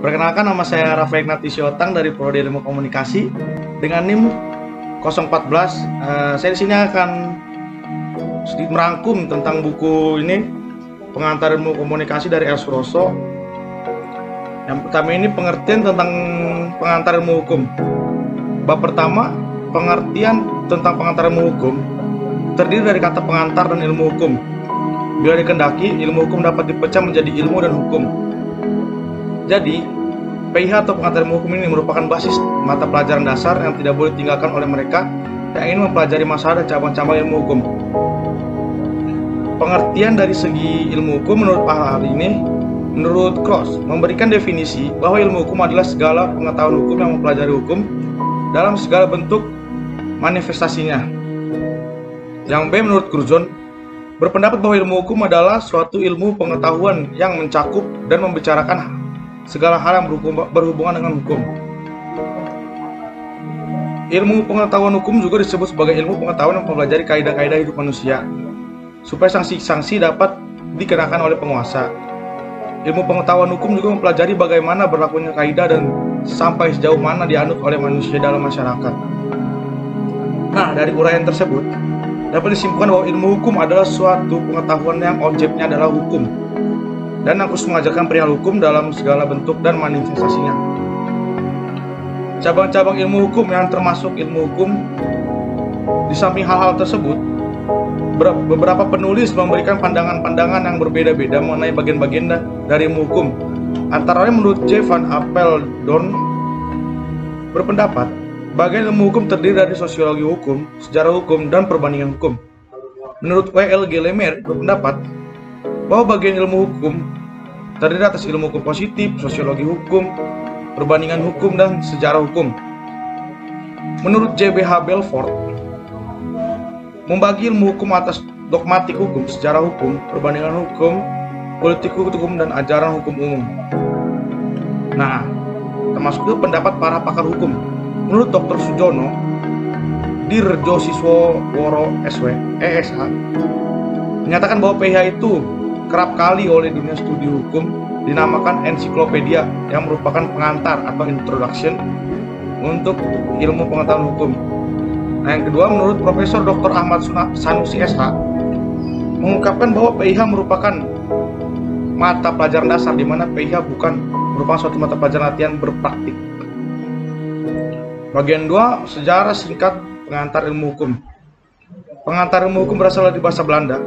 Perkenalkan, nama saya Rafael Ignatius Siotang dari Prodi Ilmu Komunikasi dengan NIM 014. Saya di sini akan sedikit merangkum tentang buku ini, Pengantar Ilmu Komunikasi dari El Suroso. Yang pertama ini pengertian tentang pengantar ilmu hukum. Bab pertama, pengertian tentang pengantar ilmu hukum terdiri dari kata pengantar dan ilmu hukum. Bila dikehendaki, ilmu hukum dapat dipecah menjadi ilmu dan hukum. Jadi, PIH atau pengantar ilmu hukum ini merupakan basis mata pelajaran dasar yang tidak boleh ditinggalkan oleh mereka yang ingin mempelajari masalah dan cabang-cabang ilmu hukum. Pengertian dari segi ilmu hukum menurut ahli ini, menurut Cross, memberikan definisi bahwa ilmu hukum adalah segala pengetahuan hukum yang mempelajari hukum dalam segala bentuk manifestasinya. Yang B, menurut Curzon, berpendapat bahwa ilmu hukum adalah suatu ilmu pengetahuan yang mencakup dan membicarakan segala hal yang berhubungan dengan hukum. Ilmu pengetahuan hukum juga disebut sebagai ilmu pengetahuan yang mempelajari kaidah-kaidah hidup manusia, supaya sanksi-sanksi dapat dikenakan oleh penguasa. Ilmu pengetahuan hukum juga mempelajari bagaimana berlakunya kaidah dan sampai sejauh mana dianut oleh manusia dalam masyarakat. Nah, dari uraian tersebut dapat disimpulkan bahwa ilmu hukum adalah suatu pengetahuan yang objeknya adalah hukum dan harus mengajarkan perihal hukum dalam segala bentuk dan manifestasinya. Cabang-cabang ilmu hukum yang termasuk ilmu hukum. Di samping hal-hal tersebut, beberapa penulis memberikan pandangan-pandangan yang berbeda-beda mengenai bagian-bagian dari ilmu hukum. Antara lain menurut J. Van Apeldoorn berpendapat, bagian ilmu hukum terdiri dari sosiologi hukum, sejarah hukum, dan perbandingan hukum. Menurut W.L. Gellmer berpendapat bahwa bagian ilmu hukum terdiri atas ilmu hukum positif, sosiologi hukum, perbandingan hukum, dan sejarah hukum. Menurut J.B.H. Belfort, membagi ilmu hukum atas dogmatik hukum, sejarah hukum, perbandingan hukum, politik hukum, dan ajaran hukum umum. Nah, termasuk juga pendapat para pakar hukum. Menurut Dr. Sujono Dirjo Siswoworo SH menyatakan bahwa PIH itu kerap kali oleh dunia studi hukum dinamakan ensiklopedia yang merupakan pengantar atau introduction untuk ilmu pengetahuan hukum. Nah, yang kedua, menurut Profesor Dr. Ahmad Sanusi SH mengungkapkan bahwa PIH merupakan mata pelajaran dasar, di mana PIH bukan merupakan suatu mata pelajaran latihan berpraktik. Bagian 2, sejarah singkat pengantar ilmu hukum. Pengantar ilmu hukum berasal dari bahasa Belanda.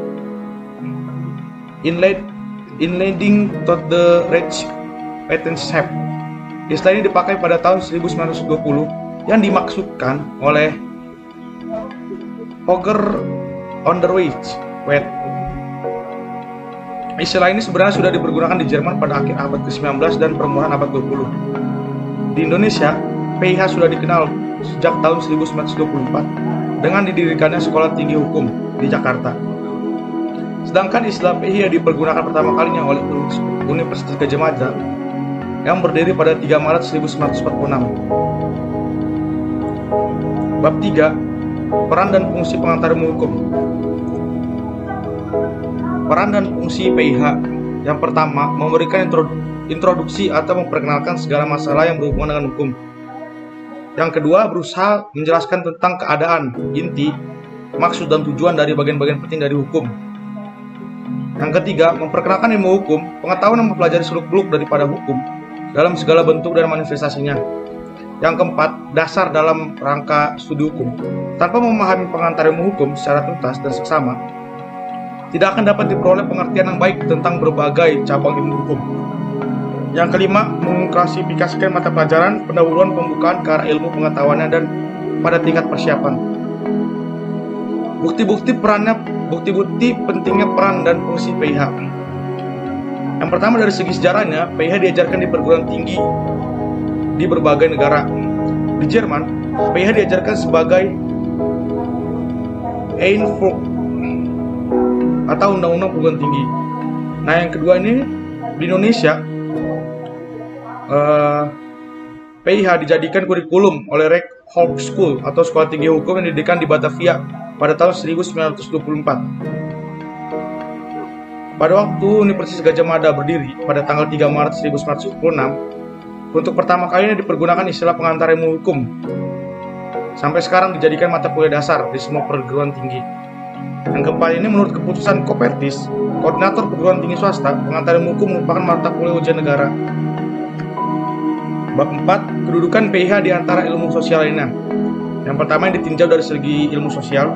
Inleiding tot the Rechtswetenschap. Istilah ini dipakai pada tahun 1920 yang dimaksudkan oleh Holger Onderwijs. Istilah ini sebenarnya sudah dipergunakan di Jerman pada akhir abad ke-19 dan permulaan abad 20. Di Indonesia, PIH sudah dikenal sejak tahun 1924 dengan didirikannya Sekolah Tinggi Hukum di Jakarta. Sedangkan istilah PIH dipergunakan pertama kalinya oleh Universitas Gadjah Mada yang berdiri pada 3 Maret 1946. Bab 3, peran dan fungsi pengantar ilmu hukum. Peran dan fungsi PIH. Yang pertama, memberikan introduksi atau memperkenalkan segala masalah yang berhubungan dengan hukum. Yang kedua, berusaha menjelaskan tentang keadaan, inti, maksud dan tujuan dari bagian-bagian penting dari hukum. Yang ketiga, memperkenalkan ilmu hukum, pengetahuan yang mempelajari seluk-beluk daripada hukum dalam segala bentuk dan manifestasinya. Yang keempat, dasar dalam rangka studi hukum. Tanpa memahami pengantar ilmu hukum secara tuntas dan seksama, tidak akan dapat diperoleh pengertian yang baik tentang berbagai cabang ilmu hukum. Yang kelima, mengklasifikasikan mata pelajaran, pendahuluan, pembukaan ke arah ilmu pengetahuannya dan pada tingkat persiapan. Bukti-bukti pentingnya peran dan fungsi PIH. Yang pertama, dari segi sejarahnya, PIH diajarkan di perguruan tinggi di berbagai negara. Di Jerman, PIH diajarkan sebagai Einführung atau undang-undang perguruan tinggi. Nah, yang kedua ini di Indonesia, PIH dijadikan kurikulum oleh Rechtshochschule atau Sekolah Tinggi Hukum yang didirikan di Batavia pada tahun 1924. Pada waktu Universitas Gadjah Mada berdiri pada tanggal 3 Maret 1946, Untuk pertama kalinya dipergunakan istilah pengantar ilmu hukum. Sampai sekarang dijadikan mata kuliah dasar di semua perguruan tinggi. Yang keempat ini menurut keputusan Kopertis, koordinator perguruan tinggi swasta, pengantar ilmu hukum merupakan mata kuliah ujian negara. Bab 4, kedudukan PIH di antara ilmu sosial lainnya. Yang pertama yang ditinjau dari segi ilmu sosial.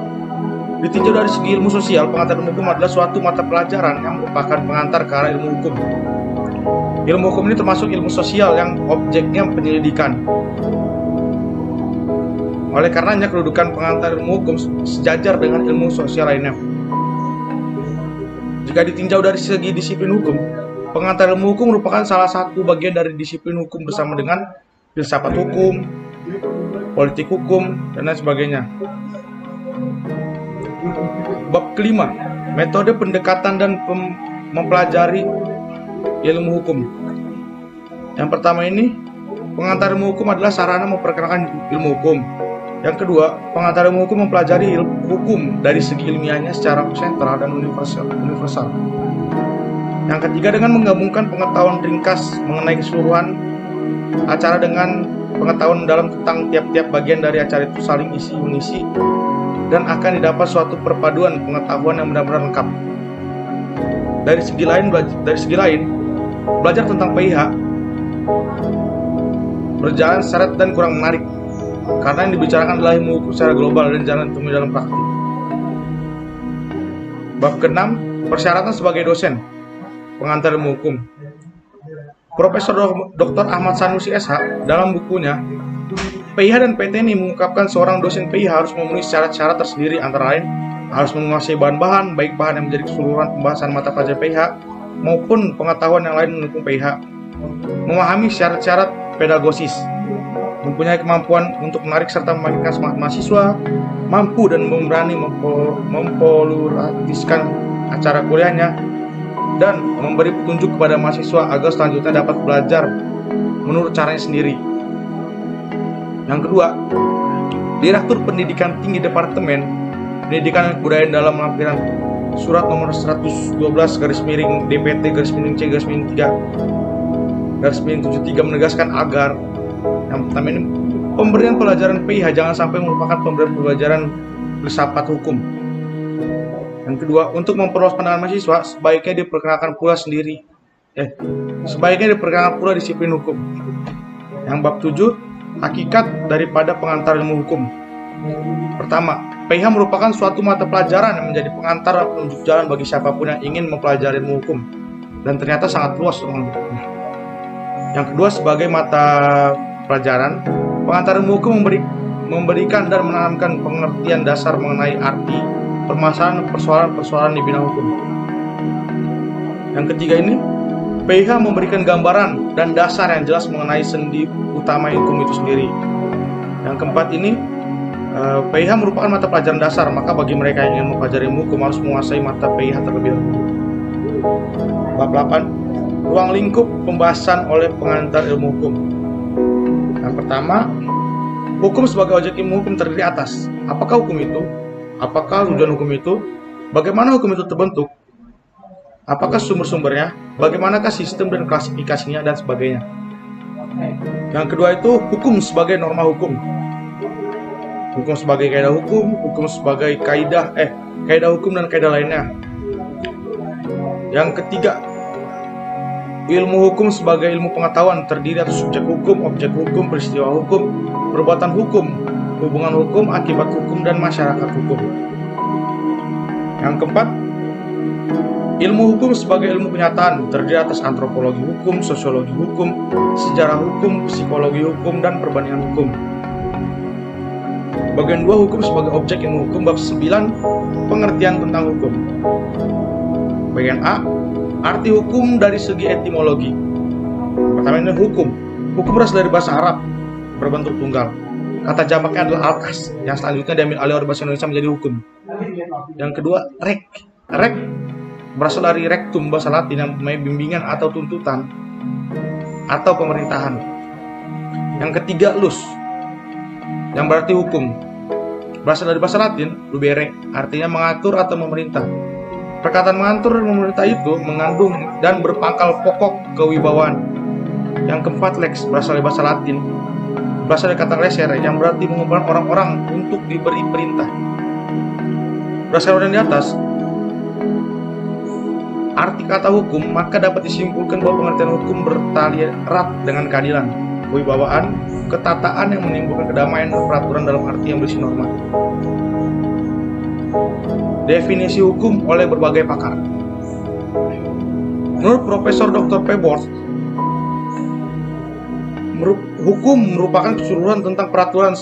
Ditinjau dari segi ilmu sosial, pengantar ilmu hukum adalah suatu mata pelajaran yang merupakan pengantar ke arah ilmu hukum. Ilmu hukum ini termasuk ilmu sosial yang objeknya penyelidikan. Oleh karenanya kedudukan pengantar ilmu hukum sejajar dengan ilmu sosial lainnya. Jika ditinjau dari segi disiplin hukum, pengantar ilmu hukum merupakan salah satu bagian dari disiplin hukum bersama dengan filsafat hukum, politik hukum, dan lain sebagainya. Bab kelima, metode pendekatan dan mempelajari ilmu hukum. Yang pertama ini, pengantar ilmu hukum adalah sarana memperkenalkan ilmu hukum. Yang kedua, pengantar ilmu hukum mempelajari ilmu hukum dari segi ilmiahnya secara sentral dan universal. Yang ketiga, dengan menggabungkan pengetahuan ringkas mengenai keseluruhan acara dengan pengetahuan dalam tentang tiap-tiap bagian dari acara itu saling isi mengisi, dan akan didapat suatu perpaduan pengetahuan yang benar-benar lengkap. Dari segi lain, belajar tentang PIH berjalan seret dan kurang menarik, karena yang dibicarakan adalah ilmu hukum secara global dan jarang ditemui dalam praktik. Bab ke-6, persyaratan sebagai dosen pengantar ilmu hukum. Profesor Dr. Ahmad Sanusi SH dalam bukunya PIH dan PTN mengungkapkan seorang dosen PIH harus memenuhi syarat-syarat tersendiri, antara lain harus menguasai bahan-bahan, baik bahan yang menjadi keseluruhan pembahasan mata pelajaran PIH maupun pengetahuan yang lain mendukung PIH, memahami syarat-syarat pedagosis, mempunyai kemampuan untuk menarik serta membangkitkan semangat mahasiswa, mampu dan berani mempluraliskan acara kuliahnya, dan memberi petunjuk kepada mahasiswa agar selanjutnya dapat belajar menurut caranya sendiri. Yang kedua, Direktur Pendidikan Tinggi Departemen Pendidikan dan Kebudayaan dalam lampiran Surat nomor 112 /DPT/3/73 menegaskan agar yang pertama ini, pemberian pelajaran PIH jangan sampai merupakan pemberian pelajaran filsafat hukum. Yang kedua, untuk memperluas pandangan mahasiswa, sebaiknya diperkenalkan pula disiplin hukum. Yang bab 7, hakikat daripada pengantar ilmu hukum. Pertama, PIH merupakan suatu mata pelajaran yang menjadi pengantar dan penunjuk jalan bagi siapapun yang ingin mempelajari ilmu hukum, dan ternyata sangat luas. Yang kedua, sebagai mata pelajaran, pengantar ilmu hukum memberikan dan menanamkan pengertian dasar mengenai arti persoalan-persoalan di bidang hukum. Yang ketiga ini, PIH memberikan gambaran dan dasar yang jelas mengenai sendi utama hukum itu sendiri. Yang keempat ini, PIH merupakan mata pelajaran dasar, maka bagi mereka yang ingin mempelajari ilmu hukum harus menguasai mata PIH terlebih dahulu. Bab 8, ruang lingkup pembahasan oleh pengantar ilmu hukum. Yang pertama, hukum sebagai objek ilmu hukum terdiri atas apakah hukum itu, apakah tujuan hukum itu, bagaimana hukum itu terbentuk, apakah sumber-sumbernya, bagaimanakah sistem dan klasifikasinya, dan sebagainya. Yang kedua itu hukum sebagai norma hukum, hukum sebagai kaidah hukum, hukum sebagai kaidah hukum dan kaidah lainnya. Yang ketiga, ilmu hukum sebagai ilmu pengetahuan terdiri atas subjek hukum, objek hukum, peristiwa hukum, perbuatan hukum, hubungan hukum, akibat hukum, dan masyarakat hukum. Yang keempat, ilmu hukum sebagai ilmu kenyataan terdiri atas antropologi hukum, sosiologi hukum, sejarah hukum, psikologi hukum, dan perbandingan hukum. Bagian 2, hukum sebagai objek ilmu hukum, bab 9, pengertian tentang hukum. Bagian A, arti hukum dari segi etimologi. Pertama ini hukum. Hukum berasal dari bahasa Arab berbentuk tunggal. Kata jamaknya adalah alkas, yang selanjutnya diambil alih oleh bahasa Indonesia menjadi hukum. Yang kedua, rek. Rek berasal dari rectum, bahasa Latin, yang mempunyai bimbingan atau tuntutan atau pemerintahan. Yang ketiga, lus, yang berarti hukum, berasal dari bahasa Latin lubere, artinya mengatur atau memerintah. Perkataan mengatur dan memerintah itu mengandung dan berpangkal pokok kewibawaan. Yang keempat, lex berasal dari bahasa Latin, berasal dari kata lesere yang berarti mengumpulkan orang-orang untuk diberi perintah. Berdasarkan di atas arti kata hukum, maka dapat disimpulkan bahwa pengertian hukum bertali erat dengan keadilan, kewibawaan, ketataan yang menimbulkan kedamaian, dan peraturan dalam arti yang berisi norma. Definisi hukum oleh berbagai pakar. Menurut Profesor Dr. Pebord, hukum merupakan keseluruhan tentang peraturan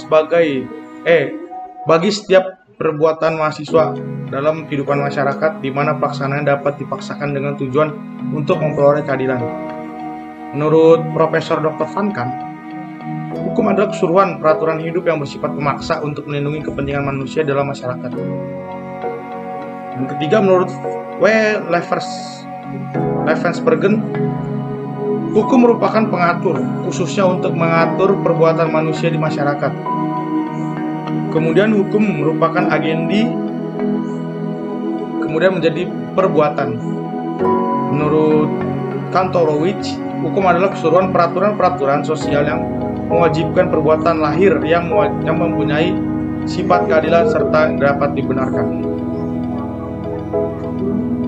bagi setiap perbuatan mahasiswa dalam kehidupan masyarakat di mana pelaksanaannya dapat dipaksakan dengan tujuan untuk memperoleh keadilan. Menurut Profesor Dr. Van Kant, hukum adalah keseluruhan peraturan hidup yang bersifat memaksa untuk melindungi kepentingan manusia dalam masyarakat. Yang ketiga, menurut W. Levensbergen, hukum merupakan pengatur, khususnya untuk mengatur perbuatan manusia di masyarakat. Kemudian hukum merupakan agendi, kemudian menjadi perbuatan. Menurut Kantorowicz, hukum adalah keseluruhan peraturan-peraturan sosial yang mewajibkan perbuatan lahir yang mempunyai sifat keadilan serta dapat dibenarkan.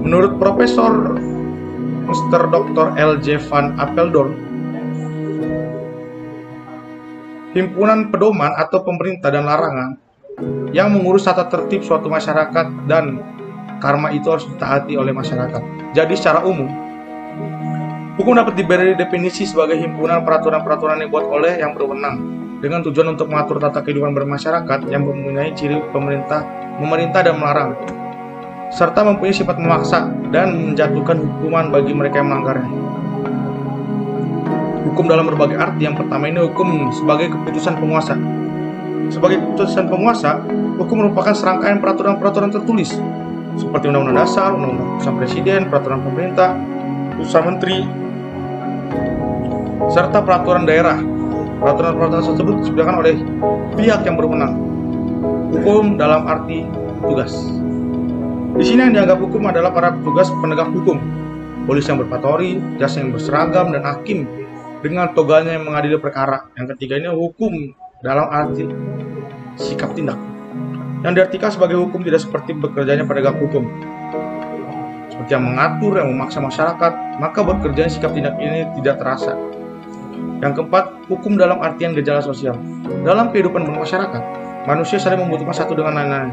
Menurut Profesor Mr. Dr. L.J. van Apeldoorn, himpunan pedoman atau pemerintah dan larangan yang mengurus tata tertib suatu masyarakat, dan karma itu harus ditaati oleh masyarakat. Jadi secara umum, hukum dapat diberi definisi sebagai himpunan peraturan-peraturan yang dibuat oleh yang berwenang dengan tujuan untuk mengatur tata kehidupan bermasyarakat yang mempunyai ciri memerintah dan melarang, serta mempunyai sifat memaksa dan menjatuhkan hukuman bagi mereka yang melanggarnya. Hukum dalam berbagai arti. Yang pertama ini hukum sebagai keputusan penguasa. Sebagai keputusan penguasa, hukum merupakan serangkaian peraturan-peraturan tertulis seperti Undang-Undang Dasar, Undang-Undang Keputusan Presiden, Peraturan Pemerintah, Keputusan Menteri, serta peraturan daerah. Peraturan-peraturan tersebut disediakan oleh pihak yang berwenang. Hukum dalam arti tugas. Di sini yang dianggap hukum adalah para petugas penegak hukum, polisi yang berpatroli, jaksa yang berseragam, dan hakim dengan toganya yang mengadili perkara. Yang ketiga ini hukum dalam arti sikap tindak, yang diartikan sebagai hukum tidak seperti bekerjanya penegak hukum, seperti yang mengatur, yang memaksa masyarakat, maka bekerjanya sikap tindak ini tidak terasa. Yang keempat, hukum dalam artian gejala sosial. Dalam kehidupan bermasyarakat, manusia saling membutuhkan satu dengan lain-lain.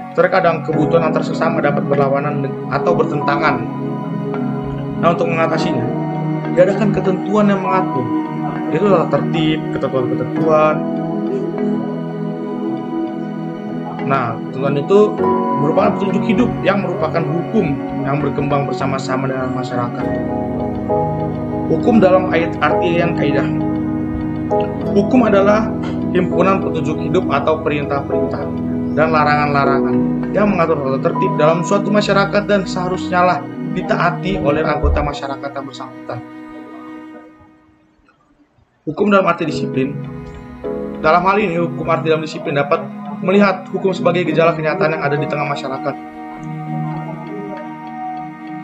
Terkadang kebutuhan antar sesama dapat berlawanan atau bertentangan. Nah, untuk mengatasinya, diadakan ketentuan yang mengatur, yaitu tata tertib, ketentuan-ketentuan. Nah, ketentuan itu merupakan petunjuk hidup yang merupakan hukum yang berkembang bersama-sama dengan masyarakat. Hukum dalam artian kaidah. Hukum adalah himpunan petunjuk hidup atau perintah-perintah dan larangan-larangan yang mengatur tata tertib dalam suatu masyarakat dan seharusnya lah ditaati oleh anggota masyarakat yang bersangkutan. Hukum dalam arti disiplin. Dalam hal ini, hukum arti dalam disiplin dapat melihat hukum sebagai gejala kenyataan yang ada di tengah masyarakat.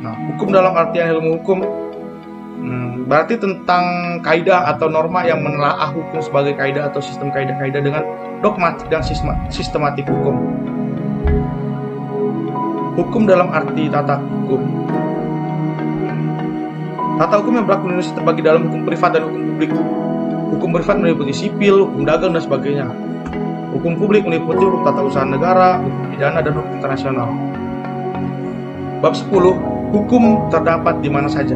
Nah, hukum dalam artian ilmu hukum berarti tentang kaidah atau norma yang menelaah hukum sebagai kaidah atau sistem kaidah-kaidah dengan dogmatik dan sistematik hukum. Hukum dalam arti tata hukum. Tata hukum yang berlaku di Indonesia terbagi dalam hukum privat dan hukum publik. Hukum privat meliputi sipil, hukum dagang, dan sebagainya. Hukum publik meliputi hukum tata usaha negara, hukum pidana, dan hukum internasional. Bab 10. Hukum terdapat di mana saja.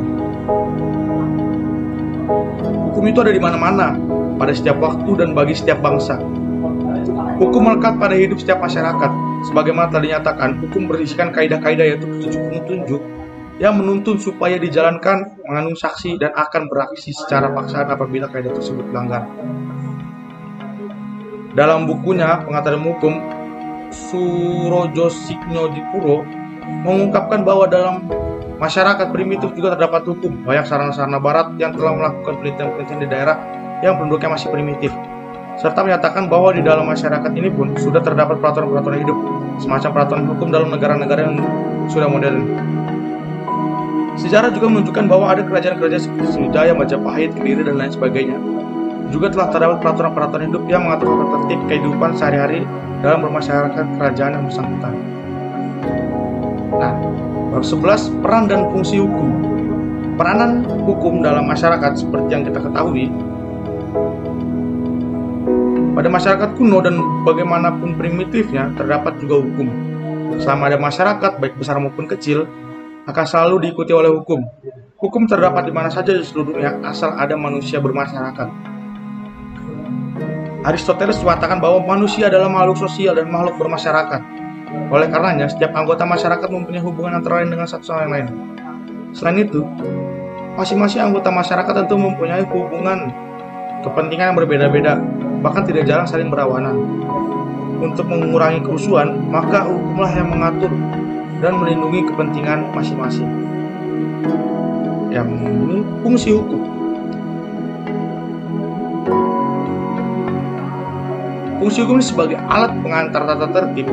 Hukum itu ada di mana-mana, pada setiap waktu dan bagi setiap bangsa. Hukum melekat pada hidup setiap masyarakat. Sebagaimana telah dinyatakan, hukum berisikan kaidah-kaidah yaitu petunjuk-petunjuk yang menuntun supaya dijalankan, mengandung saksi, dan akan beraksi secara paksaan apabila kaidah tersebut dilanggar. Dalam bukunya Pengetahuan Hukum, Surojo Signodipuro mengungkapkan bahwa dalam masyarakat primitif juga terdapat hukum, banyak sarana-sarana barat yang telah melakukan penelitian-penelitian di daerah yang penduduknya masih primitif, serta menyatakan bahwa di dalam masyarakat ini pun sudah terdapat peraturan-peraturan hidup, semacam peraturan hukum dalam negara-negara yang sudah modern. Sejarah juga menunjukkan bahwa ada kerajaan-kerajaan seperti Sriwijaya, Majapahit, Kediri, dan lain sebagainya. Juga telah terdapat peraturan-peraturan hidup yang mengatur tata tertib kehidupan sehari-hari dalam bermasyarakat kerajaan yang bersangkutan. Nah, bab 11, peran dan fungsi hukum. Peranan hukum dalam masyarakat seperti yang kita ketahui, pada masyarakat kuno dan bagaimanapun primitifnya terdapat juga hukum. Selama ada masyarakat, baik besar maupun kecil, akan selalu diikuti oleh hukum. Hukum terdapat di mana saja di seluruh dunia asal ada manusia bermasyarakat. Aristoteles mengatakan bahwa manusia adalah makhluk sosial dan makhluk bermasyarakat. Oleh karenanya, setiap anggota masyarakat mempunyai hubungan antara lain dengan satu sama yang lain. Selain itu, masing-masing anggota masyarakat tentu mempunyai hubungan kepentingan yang berbeda-beda, bahkan tidak jarang saling berlawanan. Untuk mengurangi kerusuhan, maka hukumlah yang mengatur dan melindungi kepentingan masing-masing. Yang ini fungsi hukum. Fungsi hukum sebagai alat pengantar tata tertib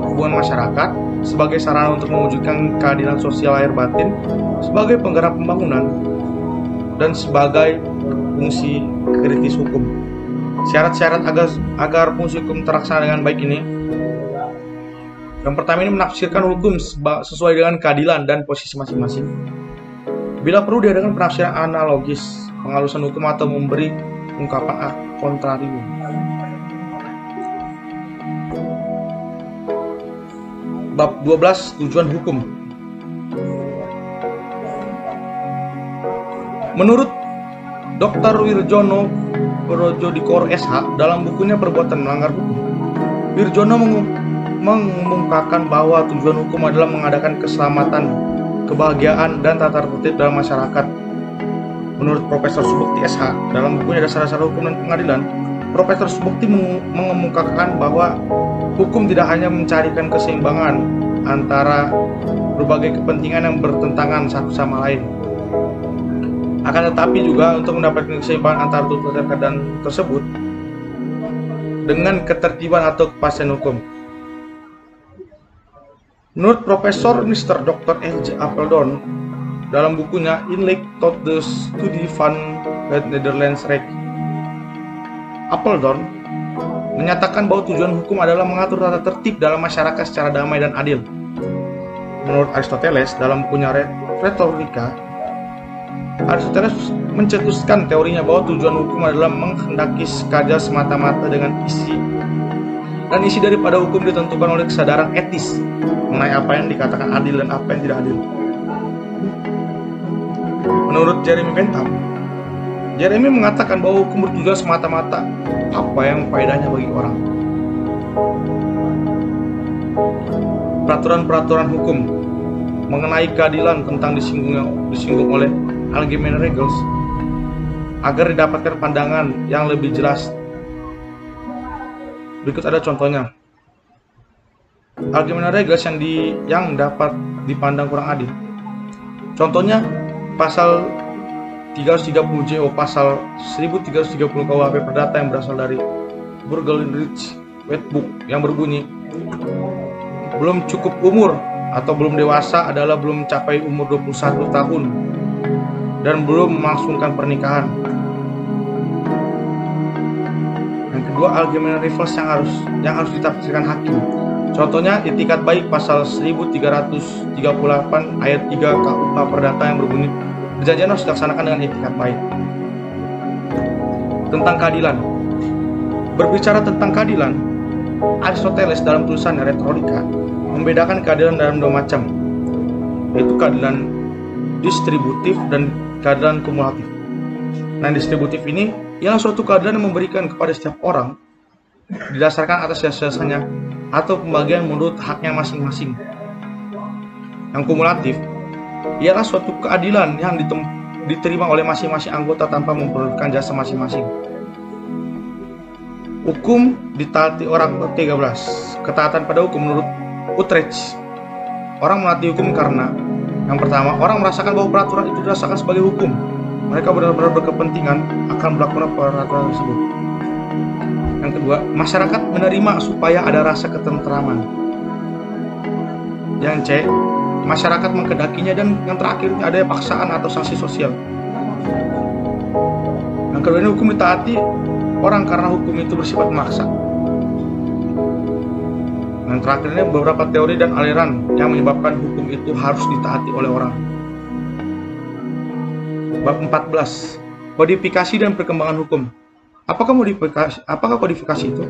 hubungan masyarakat, sebagai sarana untuk mewujudkan keadilan sosial lahir batin, sebagai penggerak pembangunan, dan sebagai fungsi kritis hukum. Syarat-syarat agar fungsi hukum terlaksana dengan baik ini: yang pertama, ini menafsirkan hukum sesuai dengan keadilan dan posisi masing-masing. Bila perlu diadakan penafsiran analogis, penghalusan hukum, atau memberi ungkapan kontrarium. Bab 12, tujuan hukum. Menurut Dr. Wirjono Projodikoro SH dalam bukunya Perbuatan Melanggar Hukum, Wirjono mengumumkakan bahwa tujuan hukum adalah mengadakan keselamatan, kebahagiaan, dan tata tertib dalam masyarakat. Menurut Profesor Subukti SH dalam bukunya Dasar-Dasar Hukum dan Pengadilan, Profesor Subukti mengemukakan bahwa hukum tidak hanya mencarikan keseimbangan antara berbagai kepentingan yang bertentangan satu sama lain, akan tetapi juga untuk mendapatkan keseimbangan antara tuntutan keadaan tersebut dengan ketertiban atau kepastian hukum. Menurut Profesor Mr. Dr. H. Apeldoorn dalam bukunya Inleid tot de Studie van het Nederlands Recht, Apeldoorn menyatakan bahwa tujuan hukum adalah mengatur tata tertib dalam masyarakat secara damai dan adil. Menurut Aristoteles dalam bukunya Rhetorica, Aristoteles mencetuskan teorinya bahwa tujuan hukum adalah menghendaki sekadar semata-mata dengan isi daripada hukum ditentukan oleh kesadaran etis mengenai apa yang dikatakan adil dan apa yang tidak adil. Menurut Jeremy Bentham, Jeremy mengatakan bahwa hukum bertujuan semata-mata apa yang faedahnya bagi orang. Peraturan-peraturan hukum mengenai keadilan tentang disinggung oleh Allgemeine Regels agar didapatkan pandangan yang lebih jelas. Berikut ada contohnya. Allgemeine Regels yang dapat dipandang kurang adil. Contohnya pasal 330 JO, pasal 1330 KUHP Perdata yang berasal dari Burgerlich Wetboek yang berbunyi, belum cukup umur atau belum dewasa adalah belum mencapai umur 21 tahun dan belum melangsungkan pernikahan. Yang kedua, Allgemeine Regels yang harus ditafsirkan hakim. Contohnya Itikat Baik pasal 1338 ayat 3 KUH Perdata yang berbunyi, perjanjian harus dilaksanakan dengan itikat baik. Tentang keadilan. Berbicara tentang keadilan, Aristoteles dalam tulisannya Rhetorica membedakan keadilan dalam dua macam, yaitu keadilan distributif dan keadilan kumulatif. Nah, distributif ini ialah suatu keadilan yang memberikan kepada setiap orang didasarkan atas jasa-jasanya atau pembagian menurut haknya masing-masing. Yang kumulatif ialah suatu keadilan yang diterima oleh masing-masing anggota tanpa memperlukan jasa masing-masing. Hukum ditaati orang. 13. Ketaatan pada hukum menurut Utrecht. Orang menaati hukum karena yang pertama, orang merasakan bahwa peraturan itu dirasakan sebagai hukum. Mereka benar-benar berkepentingan akan berlakukan peraturan tersebut. Yang kedua, masyarakat menerima supaya ada rasa ketentraman. Yang C, masyarakat mengkedakinya, dan yang terakhir ada paksaan atau sanksi sosial. Yang kedua ini hukum ditaati orang karena hukum itu bersifat memaksa. Yang terakhir ini beberapa teori dan aliran yang menyebabkan hukum itu harus ditaati oleh orang. Bab 14. Kodifikasi dan perkembangan hukum. Apakah kodifikasi itu?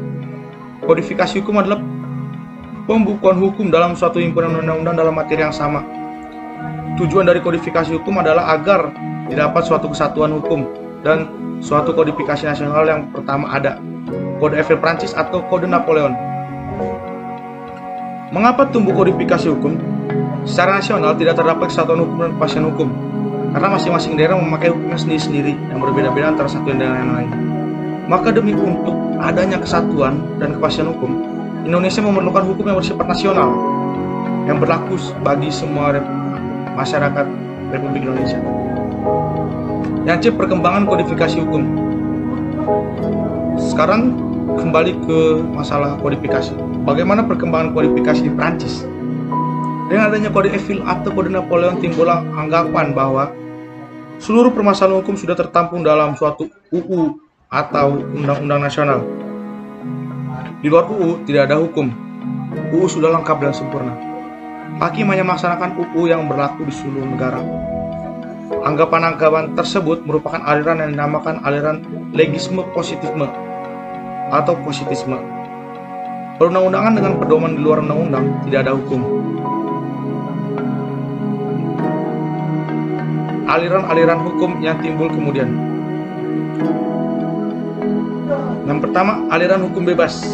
Kodifikasi hukum adalah pembukuan hukum dalam suatu himpunan undang-undang dalam materi yang sama. Tujuan dari kodifikasi hukum adalah agar didapat suatu kesatuan hukum dan suatu kodifikasi nasional. Yang pertama ada Kode Eiffel Prancis atau Kode Napoleon. Mengapa tumbuh kodifikasi hukum? Secara nasional tidak terdapat kesatuan hukum dan kepastian hukum, karena masing-masing daerah memakai hukumnya sendiri-sendiri yang berbeda-beda antara satu dengan yang lain. Maka demi untuk adanya kesatuan dan kepastian hukum, Indonesia memerlukan hukum yang bersifat nasional yang berlaku bagi semua masyarakat Republik Indonesia. Yang C, perkembangan kodifikasi hukum. Sekarang kembali ke masalah kodifikasi. Bagaimana perkembangan kodifikasi di Prancis? Dengan adanya Kode Eiffel atau Kode Napoleon, timbullah anggapan bahwa seluruh permasalahan hukum sudah tertampung dalam suatu UU atau Undang-Undang Nasional. Di luar UU tidak ada hukum. UU sudah lengkap dan sempurna. Hakim hanya melaksanakan UU yang berlaku di seluruh negara. Anggapan-anggapan tersebut merupakan aliran yang dinamakan aliran legisme positisme atau positisme. Perundang-undangan dengan pedoman di luar undang-undang tidak ada hukum. Aliran-aliran hukum yang timbul kemudian. Yang pertama, aliran hukum bebas.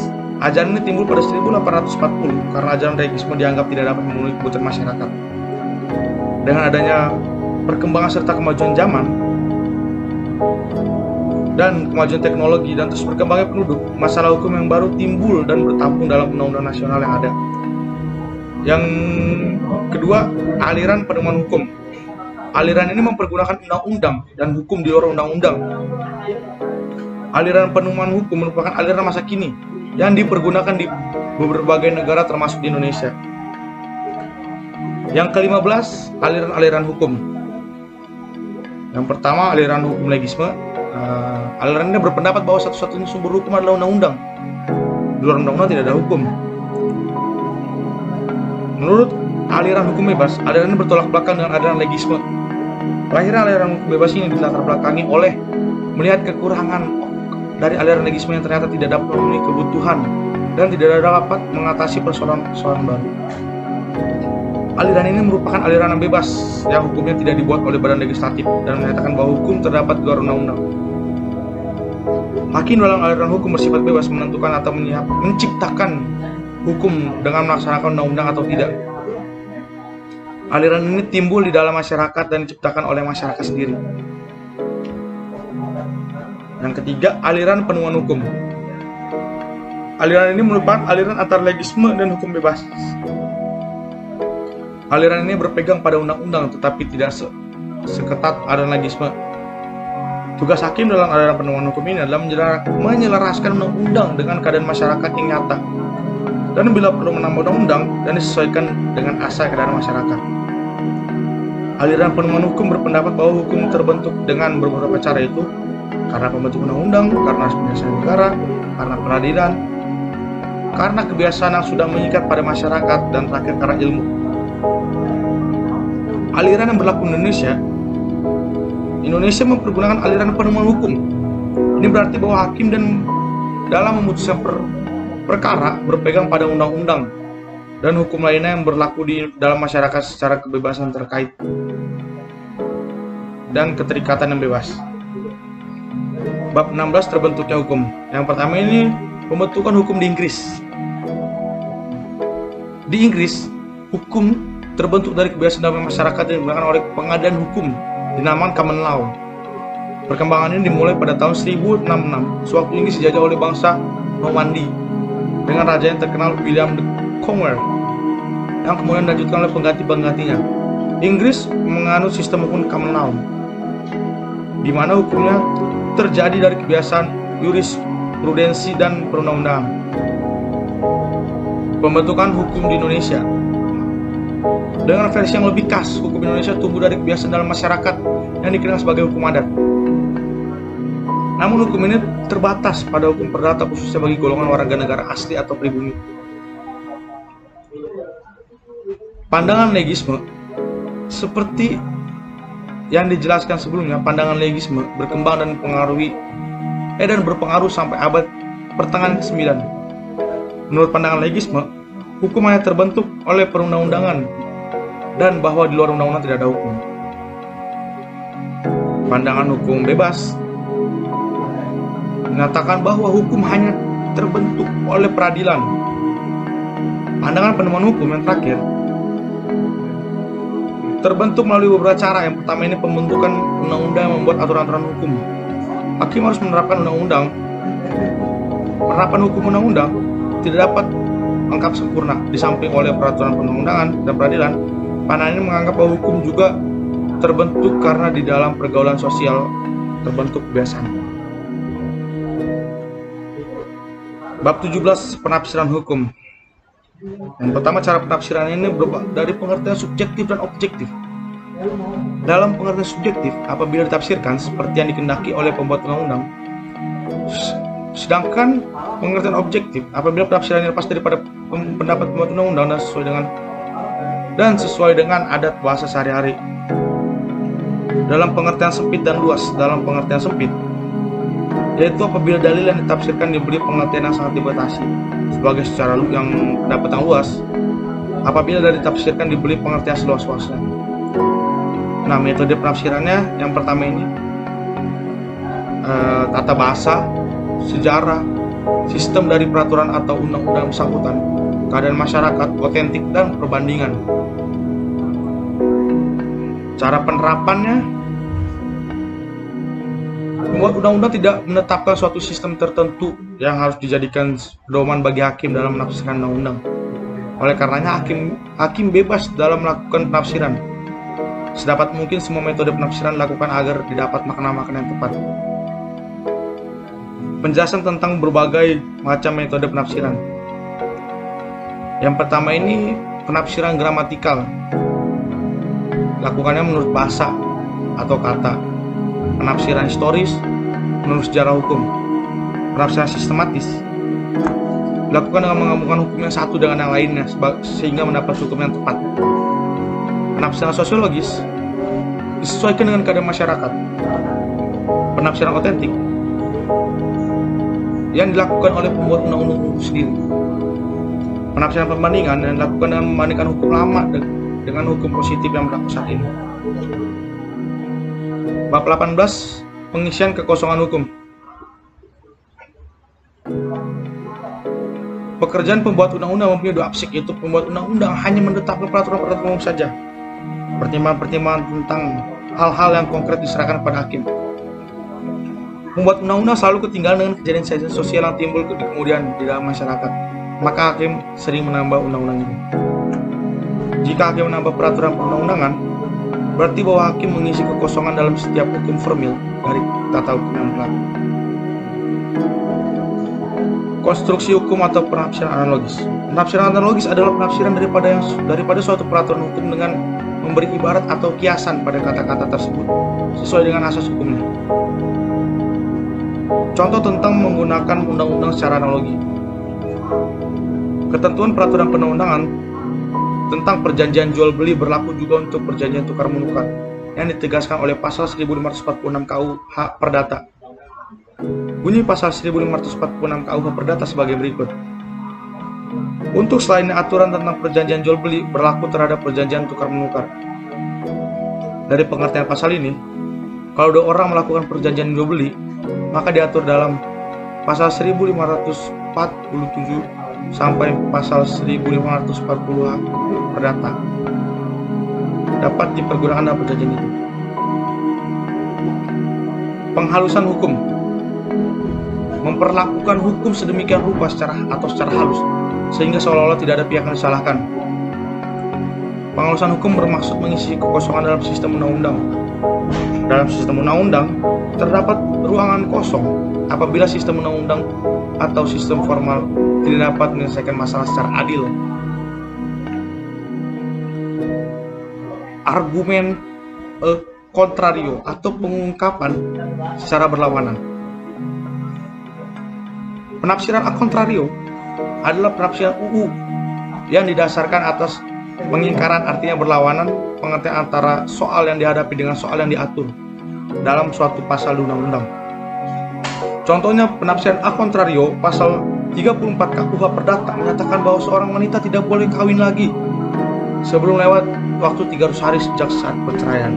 Ajaran ini timbul pada 1840 karena ajaran legisme dianggap tidak dapat memenuhi kebutuhan masyarakat. Dengan adanya perkembangan serta kemajuan zaman dan kemajuan teknologi dan terus berkembangnya penduduk, masalah hukum yang baru timbul dan bertampung dalam undang-undang nasional yang ada. Yang kedua, aliran pedoman hukum. Aliran ini mempergunakan undang-undang dan hukum di luar undang-undang. Aliran pedoman hukum merupakan aliran masa kini yang dipergunakan di berbagai negara termasuk di Indonesia. Yang ke-15, aliran-aliran hukum. Yang pertama, aliran hukum legisme. Aliran ini berpendapat bahwa satu-satunya sumber hukum adalah undang-undang. Di luar undang-undang tidak ada hukum. Menurut aliran hukum bebas, aliran ini bertolak belakang dengan aliran legisme. Lahirnya aliran hukum bebas ini dilatar belakangi oleh melihat kekurangan dari aliran legisme yang ternyata tidak dapat memenuhi kebutuhan dan tidak dapat mengatasi persoalan-persoalan baru. Aliran ini merupakan aliran yang bebas yang hukumnya tidak dibuat oleh badan legislatif dan menyatakan bahwa hukum terdapat di luar undang-undang. Hakim dalam aliran hukum bersifat bebas menentukan atau menciptakan hukum dengan melaksanakan undang-undang atau tidak. Aliran ini timbul di dalam masyarakat dan diciptakan oleh masyarakat sendiri. Yang ketiga, aliran penemuan hukum. Aliran ini merupakan aliran antara legisme dan hukum bebas. Aliran ini berpegang pada undang-undang tetapi tidak seketat aliran legisme. Tugas hakim dalam aliran penemuan hukum ini adalah menyelaraskan undang-undang dengan keadaan masyarakat yang nyata, dan bila perlu menambah undang-undang dan disesuaikan dengan asal keadaan masyarakat. Aliran penemuan hukum berpendapat bahwa hukum terbentuk dengan beberapa cara, itu karena pembentuk undang-undang, karena kebiasaan negara, karena peradilan, karena kebiasaan yang sudah mengikat pada masyarakat, dan terakhir karena ilmu. Aliran yang berlaku di Indonesia mempergunakan aliran penemuan hukum. Ini berarti bahwa hakim dan dalam memutuskan perkara berpegang pada undang-undang dan hukum lainnya yang berlaku di dalam masyarakat secara kebebasan terkait dan keterikatan yang bebas. Bab 16, terbentuknya hukum. Yang pertama ini pembentukan hukum di Inggris. Di Inggris, hukum terbentuk dari kebiasaan dalam masyarakat yang digunakan oleh pengadilan hukum dinamakan common law. Perkembangan ini dimulai pada tahun 1066 sewaktu Inggris dijajah oleh bangsa Normandy dengan raja yang terkenal William the Conqueror yang kemudian dilanjutkan oleh pengganti-penggantinya. Inggris menganut sistem hukum common law di mana hukumnya terjadi dari kebiasaan jurisprudensi dan perundang-undangan. Pembentukan hukum di Indonesia. Dengan versi yang lebih khas, hukum Indonesia tumbuh dari kebiasaan dalam masyarakat yang dikenal sebagai hukum adat. Namun hukum ini terbatas pada hukum perdata khususnya bagi golongan warga negara asli atau pribumi. Pandangan legisme, seperti yang dijelaskan sebelumnya, pandangan legisme berkembang dan berpengaruh sampai abad pertengahan ke-9. Menurut pandangan legisme, hukum hanya terbentuk oleh perundang-undangan dan bahwa di luar undang-undang tidak ada hukum. Pandangan hukum bebas mengatakan bahwa hukum hanya terbentuk oleh peradilan. Pandangan penemuan hukum yang terakhir terbentuk melalui beberapa cara. Yang pertama ini pembentukan undang-undang yang membuat aturan-aturan hukum. Hakim harus menerapkan undang-undang. Penerapan hukum undang-undang tidak dapat lengkap sempurna. Di samping oleh peraturan perundang-undangan dan peradilan, pandangan ini menganggap bahwa hukum juga terbentuk karena di dalam pergaulan sosial terbentuk kebiasaan. Bab 17, penafsiran hukum. Yang pertama, cara penafsiran ini berubah dari pengertian subjektif dan objektif. Dalam pengertian subjektif, apabila ditafsirkan seperti yang dikehendaki oleh pembuat undang-undang, sedangkan pengertian objektif apabila penafsirannya lepas daripada pendapat pembuat undang-undang dan sesuai dengan adat bahasa sehari-hari. Dalam pengertian sempit dan luas. Dalam pengertian sempit, yaitu apabila dalil yang ditafsirkan diberi pengertian yang sangat dibatasi sebagai secara yang pendapat yang luas, apabila dari ditafsirkan diberi pengertian seluas-luasnya. Nah, metode penafsirannya yang pertama ini tata bahasa, sejarah, sistem dari peraturan atau undang-undang bersangkutan, keadaan masyarakat, otentik, dan perbandingan. Cara penerapannya, pembuat undang-undang tidak menetapkan suatu sistem tertentu yang harus dijadikan pedoman bagi hakim dalam menafsirkan undang-undang. Oleh karenanya, hakim bebas dalam melakukan penafsiran. Sedapat mungkin semua metode penafsiran dilakukan agar didapat makna-makna yang tepat. Penjelasan tentang berbagai macam metode penafsiran. Yang pertama ini penafsiran gramatikal. Lakukannya menurut bahasa atau kata. Penafsiran historis menurut sejarah hukum. Penafsiran sistematis dilakukan dengan menggabungkan hukum yang satu dengan yang lainnya sehingga mendapat hukum yang tepat. Penafsiran sosiologis disesuaikan dengan keadaan masyarakat. Penafsiran otentik yang dilakukan oleh pembuat undang-undang itu sendiri. Penafsiran perbandingan yang dilakukan dengan membandingkan hukum lama dengan hukum positif yang berlaku saat ini. Bab 18, pengisian kekosongan hukum. Pekerjaan pembuat undang-undang mempunyai dua aspek, yaitu pembuat undang-undang hanya menetapkan peraturan-peraturan umum saja. Pertimbangan-pertimbangan tentang hal-hal yang konkret diserahkan pada hakim. Pembuat undang-undang selalu ketinggalan dengan kejadian sosial yang timbul kemudian di dalam masyarakat. Maka hakim sering menambah undang-undang itu. Jika hakim menambah peraturan perundang-undangan, berarti bahwa hakim mengisi kekosongan dalam setiap hukum formil dari tata hukum yang berlaku. Konstruksi hukum atau penafsiran analogis. Penafsiran analogis adalah penafsiran daripada suatu peraturan hukum dengan memberi ibarat atau kiasan pada kata-kata tersebut sesuai dengan asas hukumnya. Contoh tentang menggunakan undang-undang secara analogi. Ketentuan peraturan perundang-undangan tentang perjanjian jual beli berlaku juga untuk perjanjian tukar menukar yang ditegaskan oleh pasal 1546 KUH Perdata. Bunyi pasal 1546 KUH Perdata sebagai berikut. Untuk selain aturan tentang perjanjian jual beli berlaku terhadap perjanjian tukar menukar. Dari pengertian pasal ini, kalau dua orang melakukan perjanjian jual beli, maka diatur dalam pasal 1547 sampai pasal 1540 Perdata dapat dipergunakan dalam perjanjian itu. Penghalusan hukum. Memperlakukan hukum sedemikian rupa secara halus sehingga seolah-olah tidak ada pihak yang disalahkan. Penghalusan hukum bermaksud mengisi kekosongan dalam sistem undang-undang. Dalam sistem undang-undang terdapat ruangan kosong apabila sistem undang-undang atau sistem formal tidak dapat menyelesaikan masalah secara adil. argumen contrario atau pengungkapan secara berlawanan. Penafsiran a contrario adalah penafsiran UU yang didasarkan atas pengingkaran, artinya berlawanan pengertian antara soal yang dihadapi dengan soal yang diatur dalam suatu pasal di undang-undang. Contohnya penafsiran a contrario pasal 34 KUH Perdata menyatakan bahwa seorang wanita tidak boleh kawin lagi sebelum lewat waktu 300 hari sejak saat perceraian.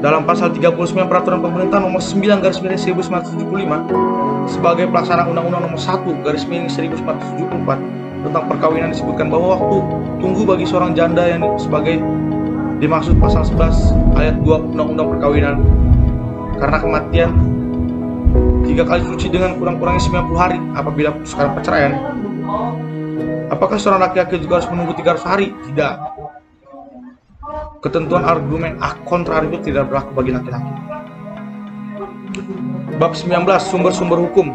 Dalam pasal 39 Peraturan Pemerintah nomor 9/1975 sebagai pelaksana Undang-Undang nomor 1/1974 tentang perkawinan disebutkan bahwa waktu tunggu bagi seorang janda yang sebagai dimaksud pasal 11 ayat 2 Undang-Undang Perkawinan karena kematian 3 kali suci dengan kurang-kurangnya 90 hari apabila putuskan perceraian. Apakah seorang laki-laki juga harus menunggu 300 hari? Tidak. Ketentuan argumen a contrario tidak berlaku bagi laki-laki. Bab 19. Sumber-sumber hukum.